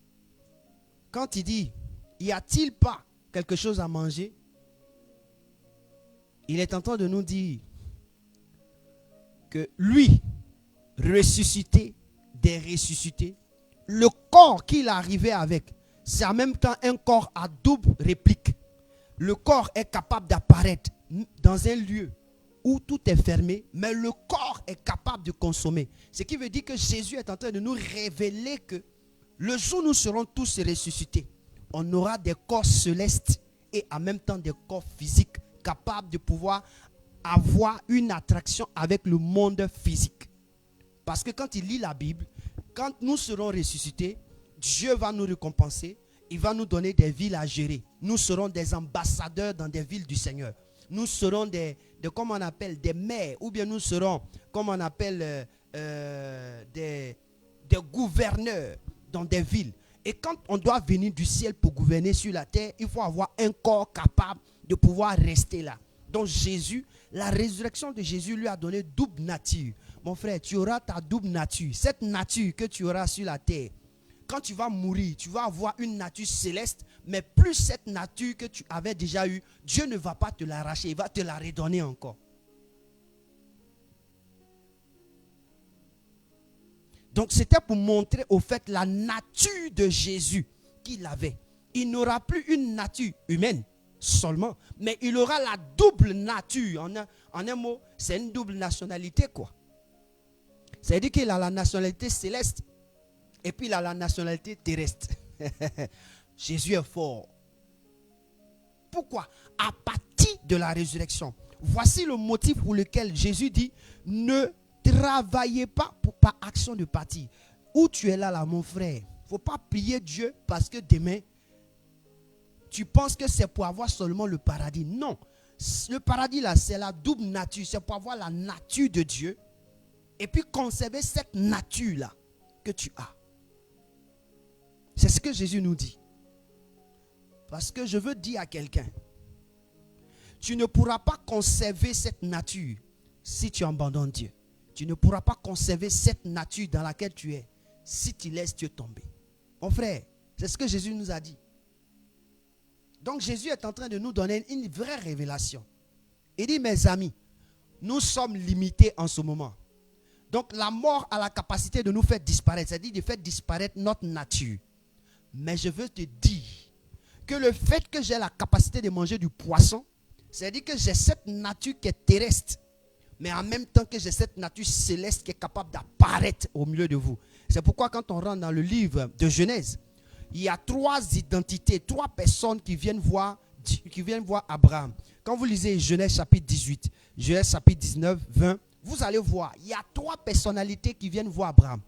quand il dit, y a-t-il pas quelque chose à manger? Il est en train de nous dire que lui, ressuscité, des ressuscités, le corps qu'il arrivait avec, c'est en même temps un corps à double réplique. Le corps est capable d'apparaître dans un lieu où tout est fermé, mais le corps est capable de consommer. Ce qui veut dire que Jésus est en train de nous révéler que le jour où nous serons tous ressuscités, on aura des corps célestes et en même temps des corps physiques capables de pouvoir avoir une attraction avec le monde physique. Parce que quand il lit la Bible, quand nous serons ressuscités, Dieu va nous récompenser, il va nous donner des villes à gérer. Nous serons des ambassadeurs dans des villes du Seigneur. Nous serons comme on appelle, des maires, ou bien nous serons, comme on appelle, des gouverneurs dans des villes. Et quand on doit venir du ciel pour gouverner sur la terre, il faut avoir un corps capable de pouvoir rester là. Donc Jésus, la résurrection de Jésus lui a donné double nature. Mon frère, tu auras ta double nature. Cette nature que tu auras sur la terre, quand tu vas mourir, tu vas avoir une nature céleste, mais plus cette nature que tu avais déjà eue, Dieu ne va pas te l'arracher, il va te la redonner encore. Donc c'était pour montrer au fait la nature de Jésus qu'il avait. Il n'aura plus une nature humaine seulement, mais il aura la double nature. En un mot, c'est une double nationalité quoi. C'est-à-dire qu'il a la nationalité céleste et puis il a la nationalité terrestre. Jésus est fort. Pourquoi? À partir de la résurrection. Voici le motif pour lequel Jésus dit, ne travaillez pas par action de partie. Où tu es là, mon frère, il ne faut pas prier Dieu parce que demain, tu penses que c'est pour avoir seulement le paradis. Non. Le paradis là, c'est la double nature. C'est pour avoir la nature de Dieu. Et puis conserver cette nature là que tu as. C'est ce que Jésus nous dit. Parce que je veux dire à quelqu'un, tu ne pourras pas conserver cette nature si tu abandonnes Dieu. Tu ne pourras pas conserver cette nature dans laquelle tu es si tu laisses Dieu tomber. Mon frère, c'est ce que Jésus nous a dit. Donc Jésus est en train de nous donner une vraie révélation. Il dit, mes amis, nous sommes limités en ce moment. Donc la mort a la capacité de nous faire disparaître, c'est-à-dire de faire disparaître notre nature. Mais je veux te dire que le fait que j'ai la capacité de manger du poisson, c'est-à-dire que j'ai cette nature qui est terrestre, mais en même temps que j'ai cette nature céleste qui est capable d'apparaître au milieu de vous. C'est pourquoi quand on rentre dans le livre de Genèse, il y a 3 identités, 3 personnes qui viennent voir Abraham. Quand vous lisez Genèse chapitre 18, Genèse chapitre 19, 20, vous allez voir, il y a 3 personnalités qui viennent voir Abraham.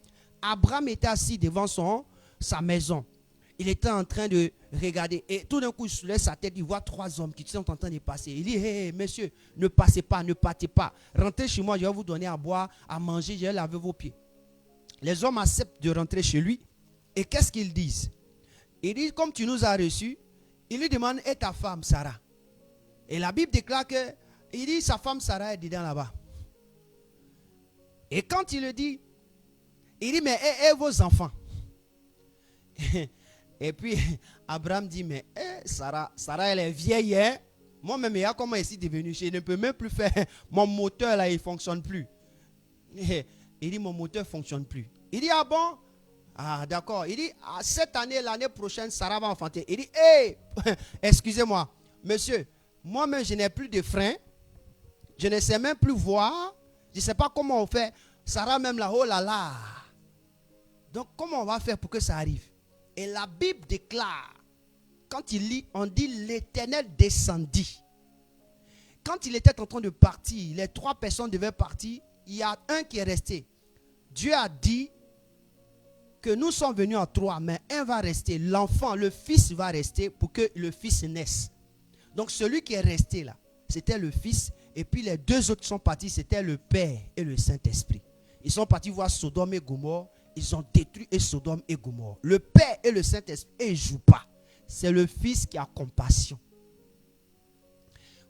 Abraham était assis devant sa maison. Il était en train de regarder et tout d'un coup il soulève sa tête, il voit 3 hommes qui sont en train de passer. Il dit, hey, messieurs, ne passez pas, ne partez pas. Rentrez chez moi, je vais vous donner à boire, à manger, je vais laver vos pieds. Les hommes acceptent de rentrer chez lui. Et qu'est-ce qu'ils disent? Ils disent, comme tu nous as reçus, il lui demande, et ta femme Sarah? Et la Bible déclare que, il dit, sa femme Sarah est dedans là-bas. Et quand il le dit, il dit, mais et vos enfants? Et puis, Abraham dit, mais Sarah, elle est vieille, hein? Moi-même, il y a comment ici devenu? Je ne peux même plus faire, mon moteur là, il ne fonctionne plus. Il dit, mon moteur ne fonctionne plus. Il dit, ah bon? Ah d'accord. Il dit, ah, cette année, l'année prochaine, Sarah va enfanter. Il dit, hey, excusez-moi, monsieur, moi-même, je n'ai plus de frein. Je ne sais même plus voir. Je ne sais pas comment on fait. Sarah même là, oh là là. Donc, comment on va faire pour que ça arrive? Et la Bible déclare, quand il lit, on dit l'Éternel descendit. Quand il était en train de partir, les 3 personnes devaient partir. Il y a un qui est resté. Dieu a dit que nous sommes venus en 3, mais un va rester. L'enfant, le fils va rester pour que le fils naisse. Donc celui qui est resté là, c'était le fils. Et puis les 2 autres qui sont partis, c'était le Père et le Saint-Esprit. Ils sont partis voir Sodome et Gomorrhe. Ils ont détruit Sodome et Gomorrhe. Le Père et le Saint-Esprit, ils ne jouent pas. C'est le Fils qui a compassion.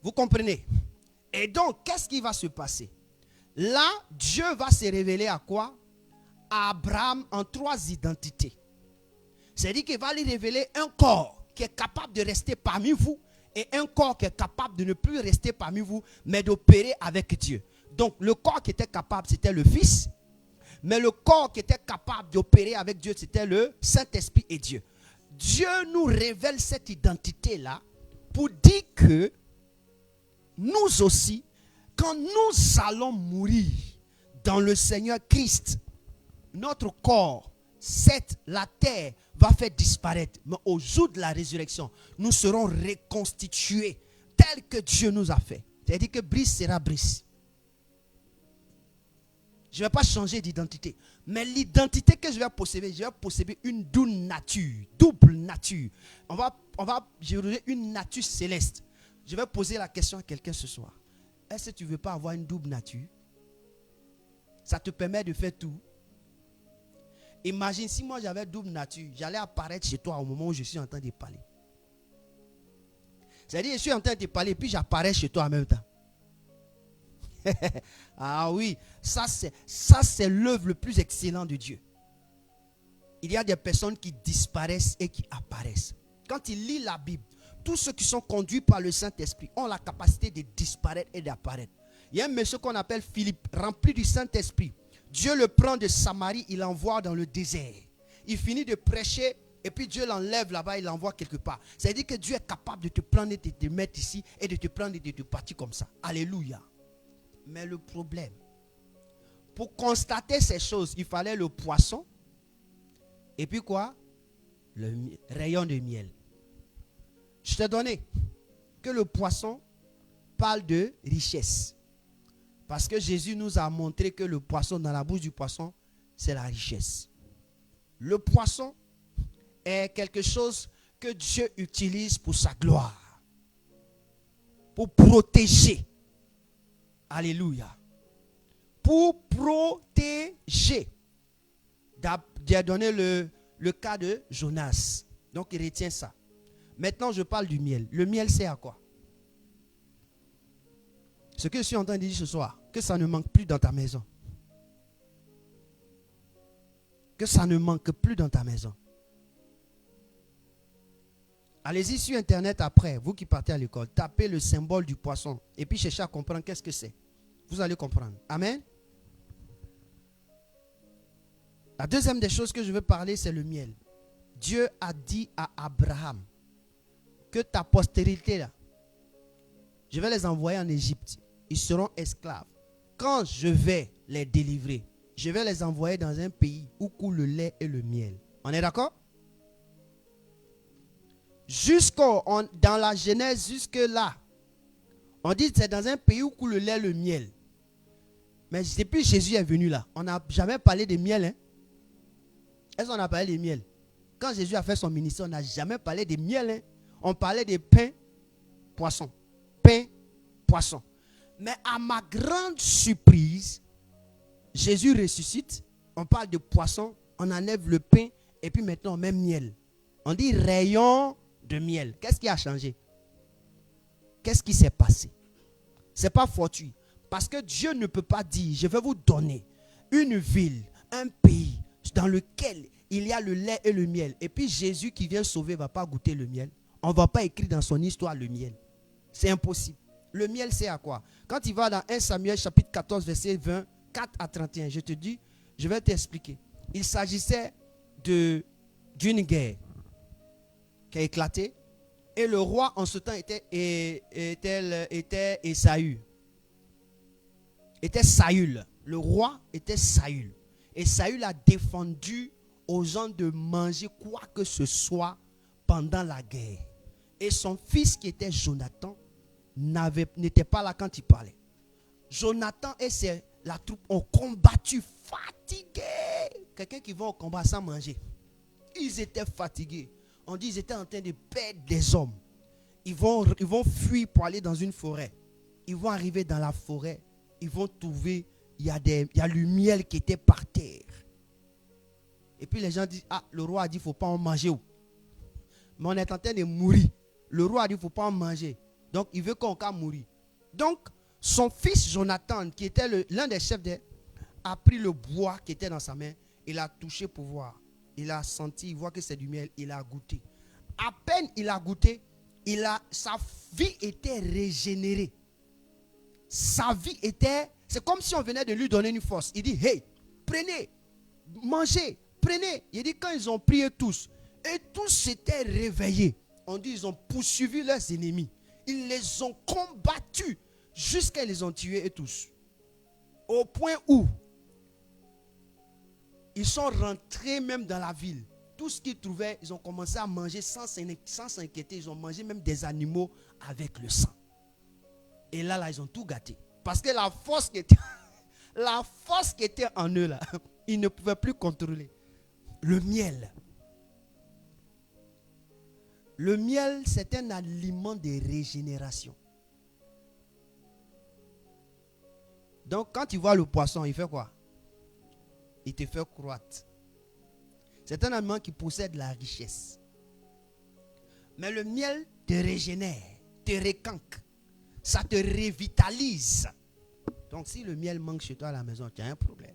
Vous comprenez? Et donc, qu'est-ce qui va se passer? Là, Dieu va se révéler à quoi? À Abraham en 3 identités. C'est-à-dire qu'il va lui révéler un corps qui est capable de rester parmi vous et un corps qui est capable de ne plus rester parmi vous, mais d'opérer avec Dieu. Donc, le corps qui était capable, c'était le Fils. Mais le corps qui était capable d'opérer avec Dieu, c'était le Saint-Esprit et Dieu. Dieu nous révèle cette identité-là pour dire que nous aussi, quand nous allons mourir dans le Seigneur Christ, notre corps, la terre va faire disparaître. Mais au jour de la résurrection, nous serons reconstitués tel que Dieu nous a fait. C'est-à-dire que brise sera brise. Je ne vais pas changer d'identité. Mais l'identité que je vais posséder une double nature. Double nature. J'aurai une nature céleste. Je vais poser la question à quelqu'un ce soir. Est-ce que tu ne veux pas avoir une double nature? Ça te permet de faire tout. Imagine si moi j'avais double nature, j'allais apparaître chez toi au moment où je suis en train de parler. C'est-à-dire, je suis en train de parler, puis j'apparais chez toi en même temps. Ah oui, ça c'est l'œuvre le plus excellent de Dieu. Il y a des personnes qui disparaissent et qui apparaissent. Quand il lit la Bible, tous ceux qui sont conduits par le Saint-Esprit ont la capacité de disparaître et d'apparaître. Il y a un monsieur qu'on appelle Philippe, rempli du Saint-Esprit. Dieu le prend de Samarie, il l'envoie dans le désert. Il finit de prêcher et puis Dieu l'enlève là-bas, il l'envoie quelque part. C'est-à-dire que Dieu est capable de te prendre et de te mettre ici et de te prendre et de te partir comme ça. Alléluia. Mais le problème, pour constater ces choses, il fallait le poisson et puis quoi? Le rayon de miel. Je t'ai donné que le poisson parle de richesse. Parce que Jésus nous a montré que le poisson, dans la bouche du poisson, c'est la richesse. Le poisson est quelque chose que Dieu utilise pour sa gloire. Pour protéger. Alléluia. Pour protéger. Il a donné le cas de Jonas. Donc il retient ça. Maintenant je parle du miel. Le miel c'est à quoi? Ce que je suis en train de dire ce soir, que ça ne manque plus dans ta maison. Que ça ne manque plus dans ta maison. Allez-y sur Internet après, vous qui partez à l'école, tapez le symbole du poisson et puis cherchez à comprendre qu'est-ce que c'est. Vous allez comprendre. Amen. La deuxième des choses que je veux parler, c'est le miel. Dieu a dit à Abraham que ta postérité là, je vais les envoyer en Égypte. Ils seront esclaves. Quand je vais les délivrer, je vais les envoyer dans un pays où coule le lait et le miel. On est d'accord? Dans la Genèse, jusque là, on dit que c'est dans un pays où coule le lait et le miel. Mais depuis que Jésus est venu là, on n'a jamais parlé de miel. Hein? Est-ce qu'on a parlé de miel? Quand Jésus a fait son ministère, on n'a jamais parlé de miel. Hein? On parlait de pain, poisson. Pain, poisson. Mais à ma grande surprise, Jésus ressuscite. On parle de poisson, on enlève le pain et puis maintenant on met miel. On dit rayon de miel. Qu'est-ce qui a changé? Qu'est-ce qui s'est passé? Ce n'est pas fortuit. Parce que Dieu ne peut pas dire, je vais vous donner une ville, un pays dans lequel il y a le lait et le miel. Et puis Jésus qui vient sauver ne va pas goûter le miel. On ne va pas écrire dans son histoire le miel. C'est impossible. Le miel, c'est à quoi? Quand il va dans 1 Samuel chapitre 14, verset 20, 4 à 31, je te dis, je vais t'expliquer. Il s'agissait d'une guerre qui a éclaté. Et le roi en ce temps était Esaü. Était Saül. Le roi était Saül. Et Saül a défendu aux gens de manger quoi que ce soit pendant la guerre. Et son fils qui était Jonathan n'était pas là quand il parlait. Jonathan et la troupe ont combattu fatigués. Quelqu'un qui va au combat sans manger. Ils étaient fatigués. On dit qu'ils étaient en train de perdre des hommes. Ils vont fuir pour aller dans une forêt. Ils vont arriver dans la forêt. Ils vont trouver, il y a le miel qui était par terre. Et puis les gens disent, ah, le roi a dit, il ne faut pas en manger. Mais on est en train de mourir. Le roi a dit, il ne faut pas en manger. Donc, il veut qu'on mourir. Donc, son fils Jonathan, qui était l'un des chefs, a pris le bois qui était dans sa main. Il a touché pour voir. Il a senti, il voit que c'est du miel. Il a goûté. À peine il a goûté, sa vie était régénérée. Sa vie était, c'est comme si on venait de lui donner une force. Il dit, hey, prenez, mangez, prenez. Il dit, quand ils ont prié tous, et tous s'étaient réveillés. On dit, ils ont poursuivi leurs ennemis. Ils les ont combattus jusqu'à les ont tués et tous. Au point où ils sont rentrés même dans la ville. Tout ce qu'ils trouvaient, ils ont commencé à manger sans s'inquiéter. Ils ont mangé même des animaux avec le sang. Et là, ils ont tout gâté. Parce que la force qui était en eux, là, ils ne pouvaient plus contrôler. Le miel. Le miel, c'est un aliment de régénération. Donc, quand tu vois le poisson, il fait quoi? Il te fait croître. C'est un aliment qui possède la richesse. Mais le miel te régénère, te récanque. Ça te revitalise. Donc, si le miel manque chez toi à la maison, tu as un problème.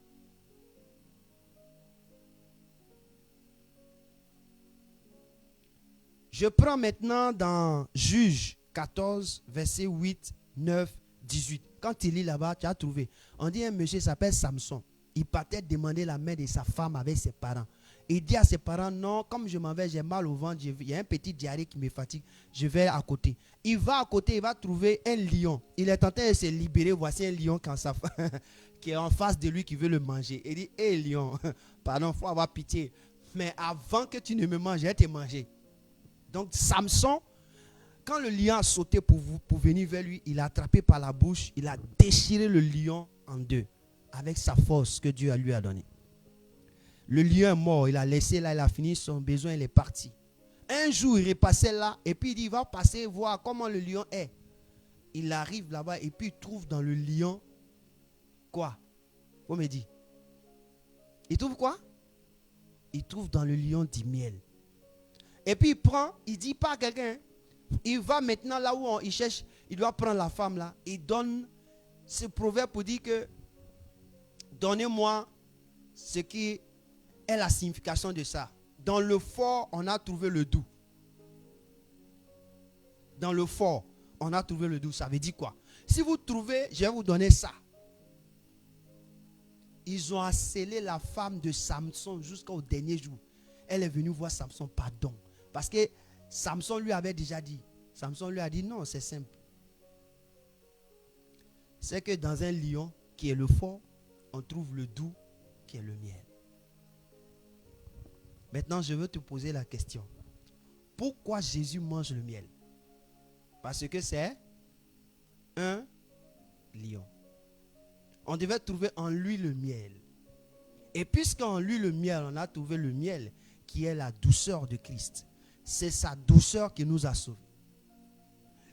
Je prends maintenant dans Juge 14, verset 8, 9, 18. Quand tu lis là-bas, tu as trouvé. On dit un monsieur s'appelle Samson. Il partait demander la main de sa femme avec ses parents. Il dit à ses parents, non, comme je m'en vais, j'ai mal au ventre, il y a un petit diarrhée qui me fatigue, je vais à côté. Il va à côté, il va trouver un lion. Il est en train de se libérer, voici un lion qui est en face de lui qui veut le manger. Il dit, hé lion, pardon, il faut avoir pitié. Mais avant que tu ne me manges, je vais te manger. Donc Samson, quand le lion a sauté pour venir vers lui, il a attrapé par la bouche, il a déchiré le lion en deux, avec sa force que Dieu lui a donnée. Le lion est mort, il a laissé là, il a fini son besoin, il est parti. Un jour, il repassait là, et puis il dit, il va passer voir comment le lion est. Il arrive là-bas, et puis il trouve dans le lion, quoi? Vous me dites. Il trouve quoi? Il trouve dans le lion du miel. Et puis il prend, il dit pas à quelqu'un, il va maintenant là où il cherche, il doit prendre la femme là, il donne ce proverbe pour dire que, donnez-moi ce qui est la signification de ça. Dans le fort, on a trouvé le doux. dans le fort, on a trouvé le doux. Ça veut dire quoi? Si vous trouvez, je vais vous donner ça. Ils ont scellé la femme de Samson jusqu'au dernier jour. Elle est venue voir Samson, pardon. Parce que Samson lui avait déjà dit. Samson lui a dit non, c'est simple. C'est que dans un lion qui est le fort, on trouve le doux qui est le miel. Maintenant, je veux te poser la question. Pourquoi Jésus mange le miel? Parce que c'est un lion. On devait trouver en lui le miel. Et puisqu'en lui le miel, on a trouvé le miel qui est la douceur de Christ. C'est sa douceur qui nous a sauvés.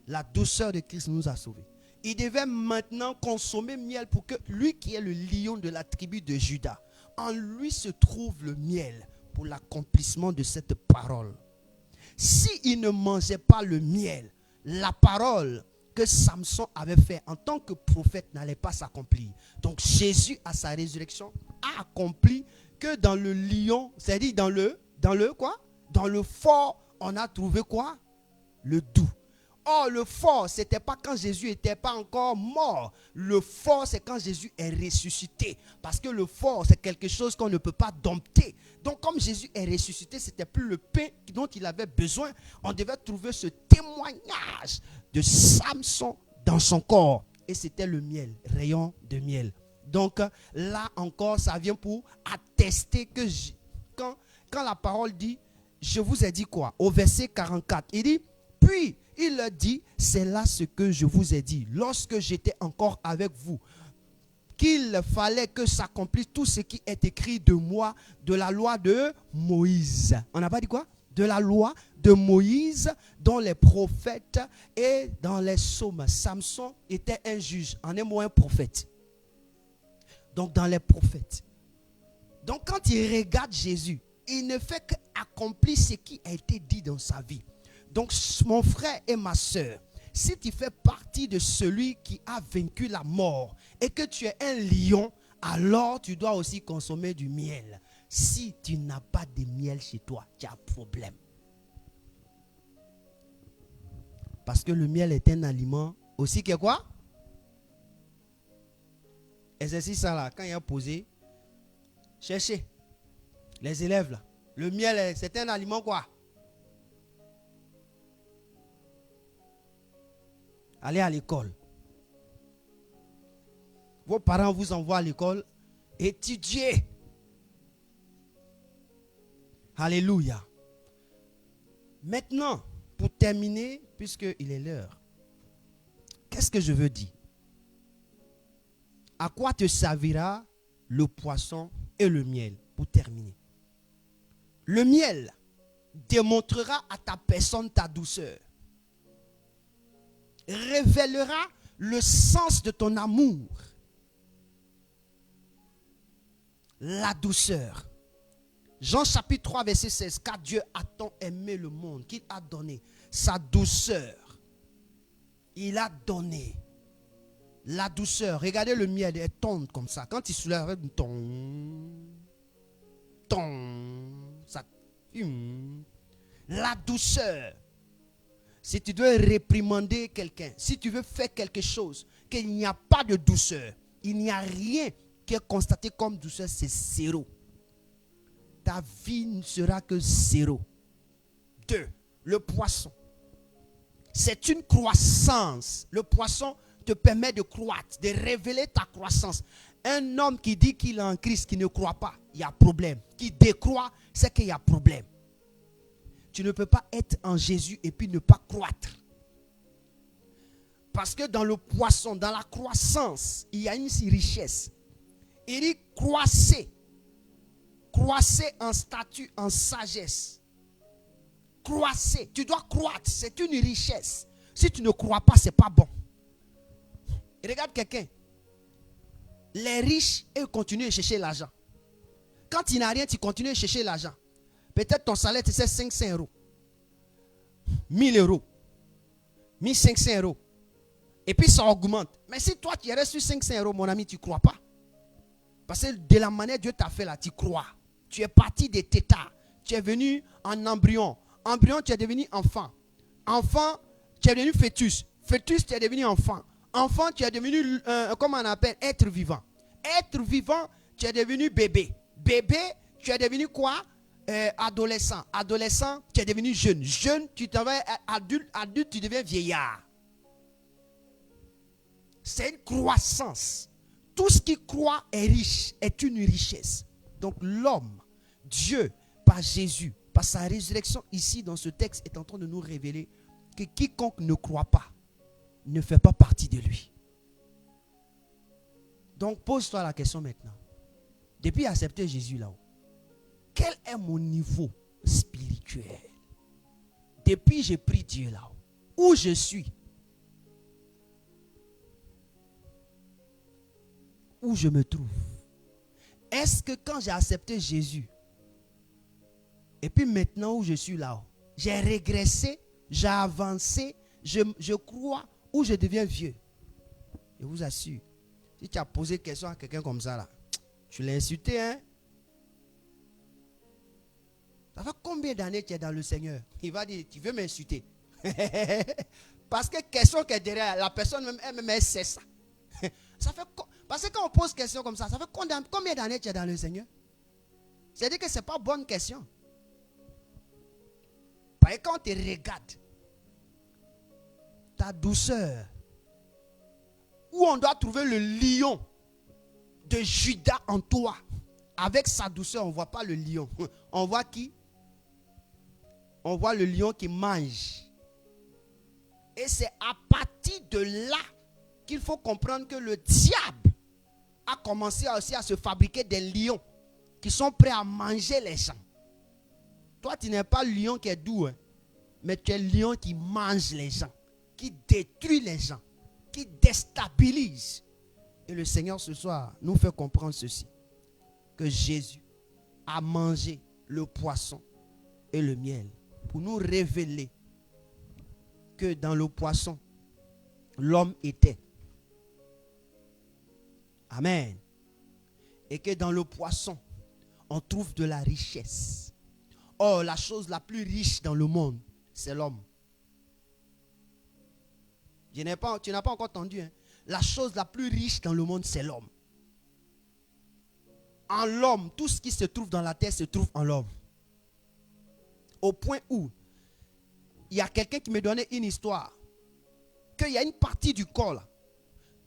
La douceur de Christ nous a sauvés. Il devait maintenant consommer miel pour que lui qui est le lion de la tribu de Juda, en lui se trouve le miel pour l'accomplissement de cette parole. S'il ne mangeait pas le miel, la parole que Samson avait fait en tant que prophète n'allait pas s'accomplir. Donc Jésus à sa résurrection a accompli que dans le lion, c'est-à-dire dans le quoi? Dans le fort, on a trouvé quoi? Le doux. Or, le fort, ce n'était pas quand Jésus n'était pas encore mort. Le fort, c'est quand Jésus est ressuscité. Parce que le fort, c'est quelque chose qu'on ne peut pas dompter. Donc, comme Jésus est ressuscité, ce n'était plus le pain dont il avait besoin. On devait trouver ce témoignage de Samson dans son corps. Et c'était le miel, rayon de miel. Donc, là encore, ça vient pour attester que quand la parole dit, je vous ai dit quoi? Au verset 44, il dit, puis il leur dit, c'est là ce que je vous ai dit, lorsque j'étais encore avec vous, qu'il fallait que s'accomplisse tout ce qui est écrit de moi, de la loi de Moïse. On n'a pas dit quoi? De la loi de Moïse, dans les prophètes et dans les psaumes. Samson était un juge, en un mot un prophète. Donc dans les prophètes. Donc quand il regarde Jésus, il ne fait qu'accomplir ce qui a été dit dans sa vie. Donc mon frère et ma soeur, si tu fais partie de celui qui a vaincu la mort et que tu es un lion, alors tu dois aussi consommer du miel. Si tu n'as pas de miel chez toi, tu as un problème. Parce que le miel est un aliment aussi que quoi? Exercice ça là, quand il y a posé, cherchez les élèves là. Le miel, c'est un aliment quoi? Allez à l'école. Vos parents vous envoient à l'école. Étudiez. Alléluia. Maintenant, pour terminer, puisqu'il est l'heure, qu'est-ce que je veux dire? À quoi te servira le poisson et le miel? Pour terminer. Le miel démontrera à ta personne ta douceur. Révélera le sens de ton amour. La douceur. Jean chapitre 3 verset 16. Car Dieu a tant aimé le monde qu'il a donné sa douceur. Il a donné la douceur. Regardez le miel, elle tombe comme ça. Quand il soulève, ça. La douceur. Si tu dois réprimander quelqu'un, si tu veux faire quelque chose, qu'il n'y a pas de douceur, il n'y a rien qui est constaté comme douceur, c'est zéro. Ta vie ne sera que zéro. 2. Le poisson. C'est une croissance. Le poisson te permet de croître, de révéler ta croissance. Un homme qui dit qu'il est en Christ, qui ne croit pas, il y a problème. Qui décroît, c'est qu'il y a problème. Tu ne peux pas être en Jésus et puis ne pas croître. Parce que dans le poisson, dans la croissance, il y a une richesse. Il dit croissez. Croissez en statut, en sagesse. Croissez. Tu dois croître. C'est une richesse. Si tu ne crois pas, ce n'est pas bon. Et regarde quelqu'un. Les riches, ils continuent de chercher l'argent. Quand il n'a rien, tu continues de chercher l'argent. Peut-être ton salaire, c'est 500 euros. 1000 euros. 1500 euros. Et puis ça augmente. Mais si toi, tu restes sur 500 euros, mon ami, tu ne crois pas. Parce que de la manière Dieu t'a fait là, tu crois. Tu es parti des tétards. Tu es venu en embryon. Embryon, tu es devenu enfant. Enfant, tu es devenu fœtus. Fœtus, tu es devenu enfant. Enfant, tu es devenu, comment on appelle, être vivant. Être vivant, tu es devenu bébé. Bébé, tu es devenu quoi? Adolescent. Adolescent, tu es devenu jeune. Jeune, tu deviens adulte. Adulte, tu deviens vieillard. C'est une croissance. Tout ce qui croit est riche, est une richesse. Donc l'homme, Dieu, par Jésus, par sa résurrection ici dans ce texte, est en train de nous révéler que quiconque ne croit pas ne fait pas partie de lui. Donc pose-toi la question maintenant. Depuis accepter Jésus là-haut, quel est mon niveau spirituel? Depuis j'ai pris Dieu là-haut, où je suis? Où je me trouve? Est-ce que quand j'ai accepté Jésus, et puis maintenant où je suis là-haut, j'ai régressé, j'ai avancé, je crois, ou je deviens vieux? Je vous assure, si tu as posé question à quelqu'un comme ça là, tu l'as insulté, hein? Ça fait combien d'années tu es dans le Seigneur? Il va dire, tu veux m'insulter? Parce que question qui est derrière, la personne même, elle sait ça. Ça fait, parce que quand on pose question comme ça fait combien d'années tu es dans le Seigneur? C'est-à-dire que ce n'est pas bonne question. Parce que quand on te regarde, ta douceur, où on doit trouver le lion de Judas en toi. Avec sa douceur, on ne voit pas le lion. On voit qui? On voit le lion qui mange. Et c'est à partir de là qu'il faut comprendre que le diable a commencé aussi à se fabriquer des lions qui sont prêts à manger les gens. Toi, tu n'es pas le lion qui est doux, hein, mais tu es le lion qui mange les gens, qui détruit les gens, qui déstabilise. Et le Seigneur ce soir nous fait comprendre ceci, que Jésus a mangé le poisson et le miel pour nous révéler que dans le poisson, l'homme était. Amen. Et que dans le poisson, on trouve de la richesse. Or, la chose la plus riche dans le monde, c'est l'homme. Tu n'as pas encore entendu, hein? La chose la plus riche dans le monde, c'est l'homme. En l'homme, tout ce qui se trouve dans la terre se trouve en l'homme. Au point où, il y a quelqu'un qui me donnait une histoire, qu'il y a une partie du corps là,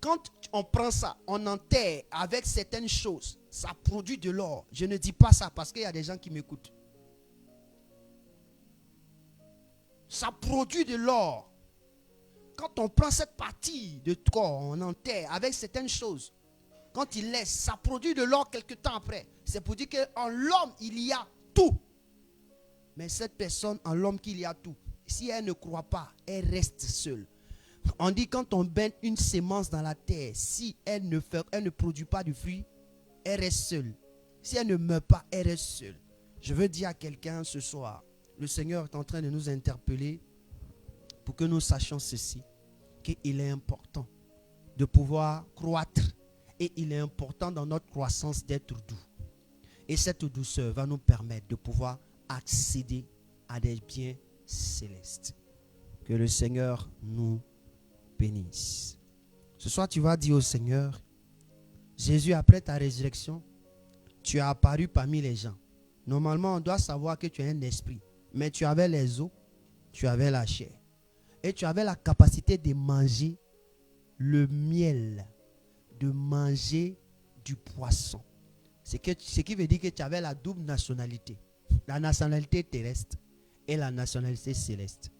quand on prend ça, on enterre avec certaines choses, ça produit de l'or. Je ne dis pas ça parce qu'il y a des gens qui m'écoutent. Ça produit de l'or. Quand on prend cette partie de corps, on enterre avec certaines choses. Quand il laisse, ça produit de l'or quelque temps après. C'est pour dire qu'en l'homme, il y a tout. Mais cette personne, en l'homme qu'il y a tout, si elle ne croit pas, elle reste seule. On dit quand on baigne une sémence dans la terre, si elle ne produit pas de fruit, elle reste seule. Si elle ne meurt pas, elle reste seule. Je veux dire à quelqu'un ce soir, le Seigneur est en train de nous interpeller pour que nous sachions ceci, qu'il est important de pouvoir croître et il est important dans notre croissance d'être doux. Et cette douceur va nous permettre de pouvoir accéder à des biens célestes. Que le Seigneur nous bénisse. Ce soir, tu vas dire au Seigneur, Jésus, après ta résurrection, tu as apparu parmi les gens. Normalement, on doit savoir que tu es un esprit, mais tu avais les os, tu avais la chair. Et tu avais la capacité de manger le miel, de manger du poisson. Ce qui veut dire que tu avais la double nationalité. La nationalité terrestre et la nationalité céleste.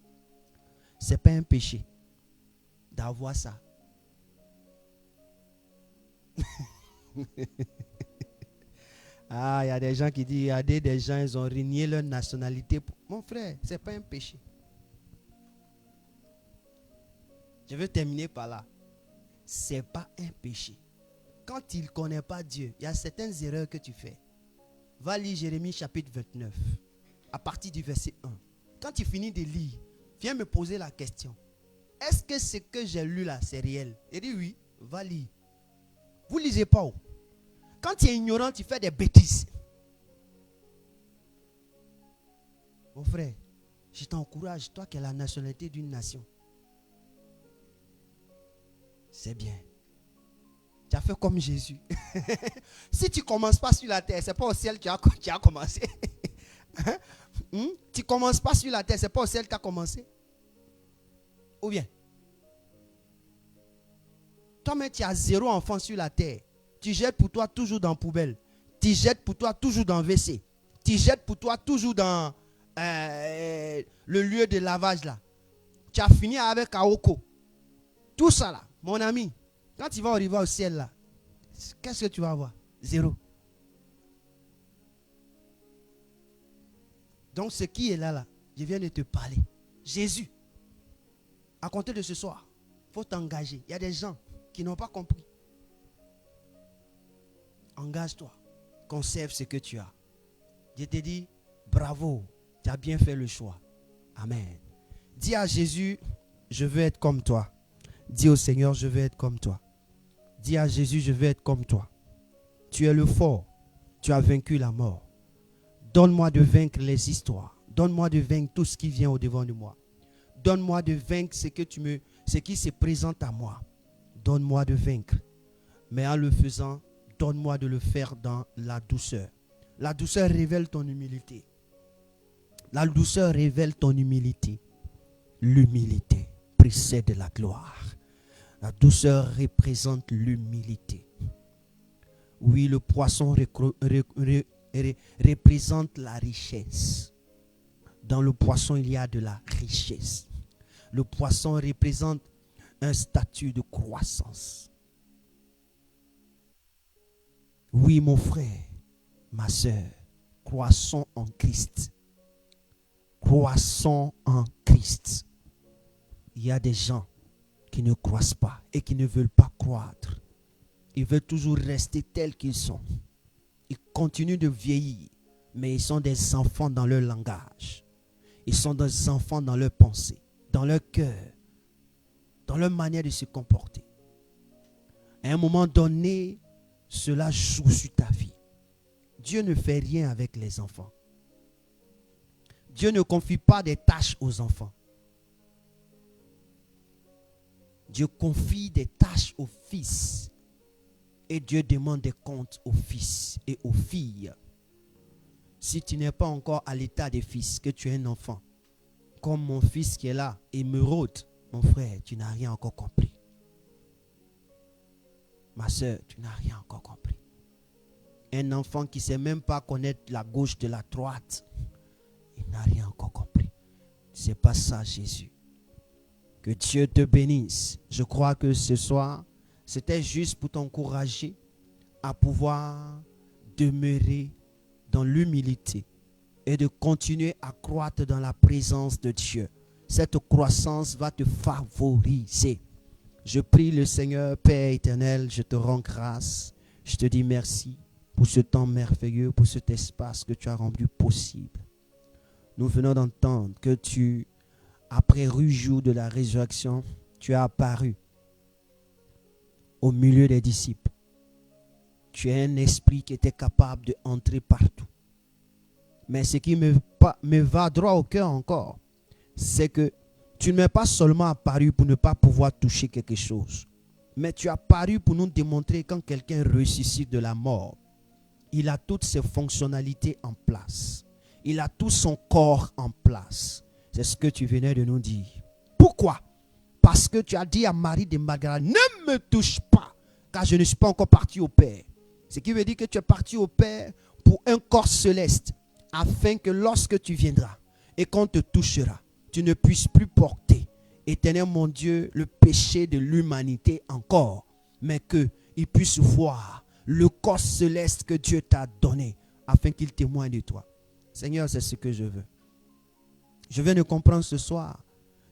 Ce n'est pas un péché d'avoir ça. Ah, il y a des gens qui disent, il y a des gens, ils ont renié leur nationalité. Mon frère, ce n'est pas un péché. Je veux terminer par là. Ce n'est pas un péché. Quand il ne connaît pas Dieu, il y a certaines erreurs que tu fais. Va lire Jérémie chapitre 29, à partir du verset 1. Quand tu finis de lire, viens me poser la question. Est-ce que ce que j'ai lu là, c'est réel? Il dit oui, va lire. Vous ne lisez pas où? Quand tu es ignorant, tu fais des bêtises. Mon frère, je t'encourage, toi qui as la nationalité d'une nation, C'est bien. Tu as fait comme Jésus. Si tu ne commences pas sur la terre, ce n'est pas au ciel que tu as commencé. Tu ne commences pas sur la terre, ce n'est pas au ciel que tu as commencé. Ou bien, toi-même, tu as 0 enfant sur la terre. Tu jettes pour toi toujours dans la poubelle. Tu jettes pour toi toujours dans le WC. Tu jettes pour toi toujours dans le lieu de lavage là. Tu as fini avec Aoko. Tout ça là, mon ami, quand tu vas arriver au ciel là, qu'est-ce que tu vas avoir? 0. Donc ce qui est là, je viens de te parler. Jésus, à compter de ce soir, il faut t'engager. Il y a des gens qui n'ont pas compris. Engage-toi. Conserve ce que tu as. Je te dis, bravo, tu as bien fait le choix. Amen. Dis à Jésus, je veux être comme toi. Dis au Seigneur, je veux être comme toi. Dis à Jésus, je veux être comme toi. Tu es le fort. Tu as vaincu la mort. Donne-moi de vaincre les histoires. Donne-moi de vaincre tout ce qui vient au-devant de moi. Donne-moi de vaincre ce qui se présente à moi. Donne-moi de vaincre. Mais en le faisant, donne-moi de le faire dans la douceur. La douceur révèle ton humilité. La douceur révèle ton humilité. L'humilité précède la gloire. La douceur représente l'humilité. Oui, le poisson représente la richesse. Dans le poisson, il y a de la richesse. Le poisson représente un statut de croissance. Oui, mon frère, ma soeur, croissons en Christ. Croissons en Christ. Il y a des gens qui ne croissent pas et qui ne veulent pas croître. Ils veulent toujours rester tels qu'ils sont. Ils continuent de vieillir, mais ils sont des enfants dans leur langage. Ils sont des enfants dans leur pensée, dans leur cœur, dans leur manière de se comporter. À un moment donné, cela joue sur ta vie. Dieu ne fait rien avec les enfants. Dieu ne confie pas des tâches aux enfants. Dieu confie des tâches aux fils. Et Dieu demande des comptes aux fils et aux filles. Si tu n'es pas encore à l'état des fils, que tu es un enfant, comme mon fils qui est là, émeraude, mon frère, tu n'as rien encore compris. Ma soeur, tu n'as rien encore compris. Un enfant qui ne sait même pas connaître la gauche de la droite, il n'a rien encore compris. C'est pas ça, Jésus. Que Dieu te bénisse. Je crois que ce soir, c'était juste pour t'encourager à pouvoir demeurer dans l'humilité et de continuer à croître dans la présence de Dieu. Cette croissance va te favoriser. Je prie le Seigneur, Père éternel, je te rends grâce. Je te dis merci pour ce temps merveilleux, pour cet espace que tu as rendu possible. Nous venons d'entendre que tu, après 8 jours de la résurrection, tu as apparu au milieu des disciples. Tu es un esprit qui était capable d'entrer partout. Mais ce qui me va droit au cœur encore, c'est que tu ne m'es pas seulement apparu pour ne pas pouvoir toucher quelque chose, mais tu es apparu pour nous démontrer quand quelqu'un ressuscite de la mort, il a toutes ses fonctionnalités en place. Il a tout son corps en place. C'est ce que tu venais de nous dire. Pourquoi? Parce que tu as dit à Marie de Magdala, ne me touche pas, car je ne suis pas encore parti au Père. Ce qui veut dire que tu es parti au Père pour un corps céleste, afin que lorsque tu viendras et qu'on te touchera, tu ne puisses plus porter, éternel mon Dieu, le péché de l'humanité encore, mais qu'il puisse voir le corps céleste que Dieu t'a donné, afin qu'il témoigne de toi. Seigneur, c'est ce que je veux. Je viens de comprendre ce soir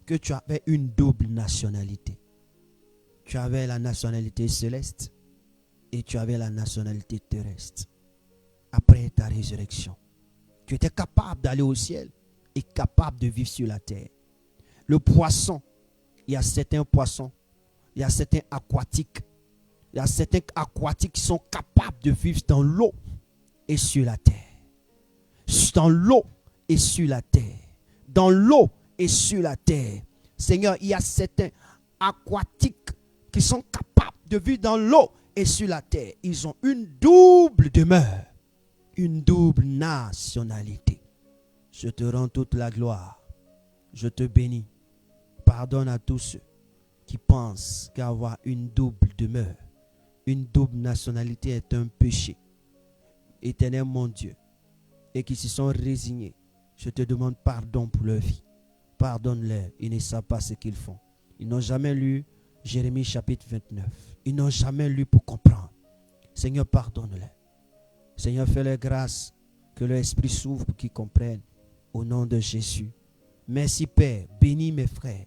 que tu avais une double nationalité. Tu avais la nationalité céleste et tu avais la nationalité terrestre. Après ta résurrection, tu étais capable d'aller au ciel et capable de vivre sur la terre. Le poisson, il y a certains poissons, il y a certains aquatiques. Il y a certains aquatiques qui sont capables de vivre dans l'eau et sur la terre. Dans l'eau et sur la terre. Dans l'eau et sur la terre. Seigneur, il y a certains aquatiques qui sont capables de vivre dans l'eau et sur la terre. Ils ont une double demeure, une double nationalité. Je te rends toute la gloire. Je te bénis. Pardonne à tous ceux qui pensent qu'avoir une double demeure, une double nationalité est un péché. Éternel mon Dieu, et qui se sont résignés, je te demande pardon pour leur vie. Pardonne-leur, ils ne savent pas ce qu'ils font. Ils n'ont jamais lu Jérémie chapitre 29. Ils n'ont jamais lu pour comprendre. Seigneur, pardonne-leur. Seigneur, fais-leur grâce, que leur esprit s'ouvre pour qu'ils comprennent. Au nom de Jésus. Merci Père, bénis mes frères,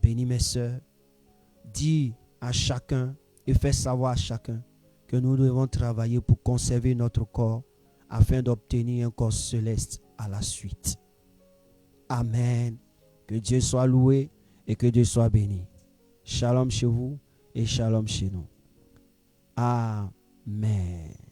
bénis mes sœurs. Dis à chacun et fais savoir à chacun que nous devons travailler pour conserver notre corps afin d'obtenir un corps céleste à la suite. Amen. Que Dieu soit loué et que Dieu soit béni. Shalom chez vous et shalom chez nous. Amen.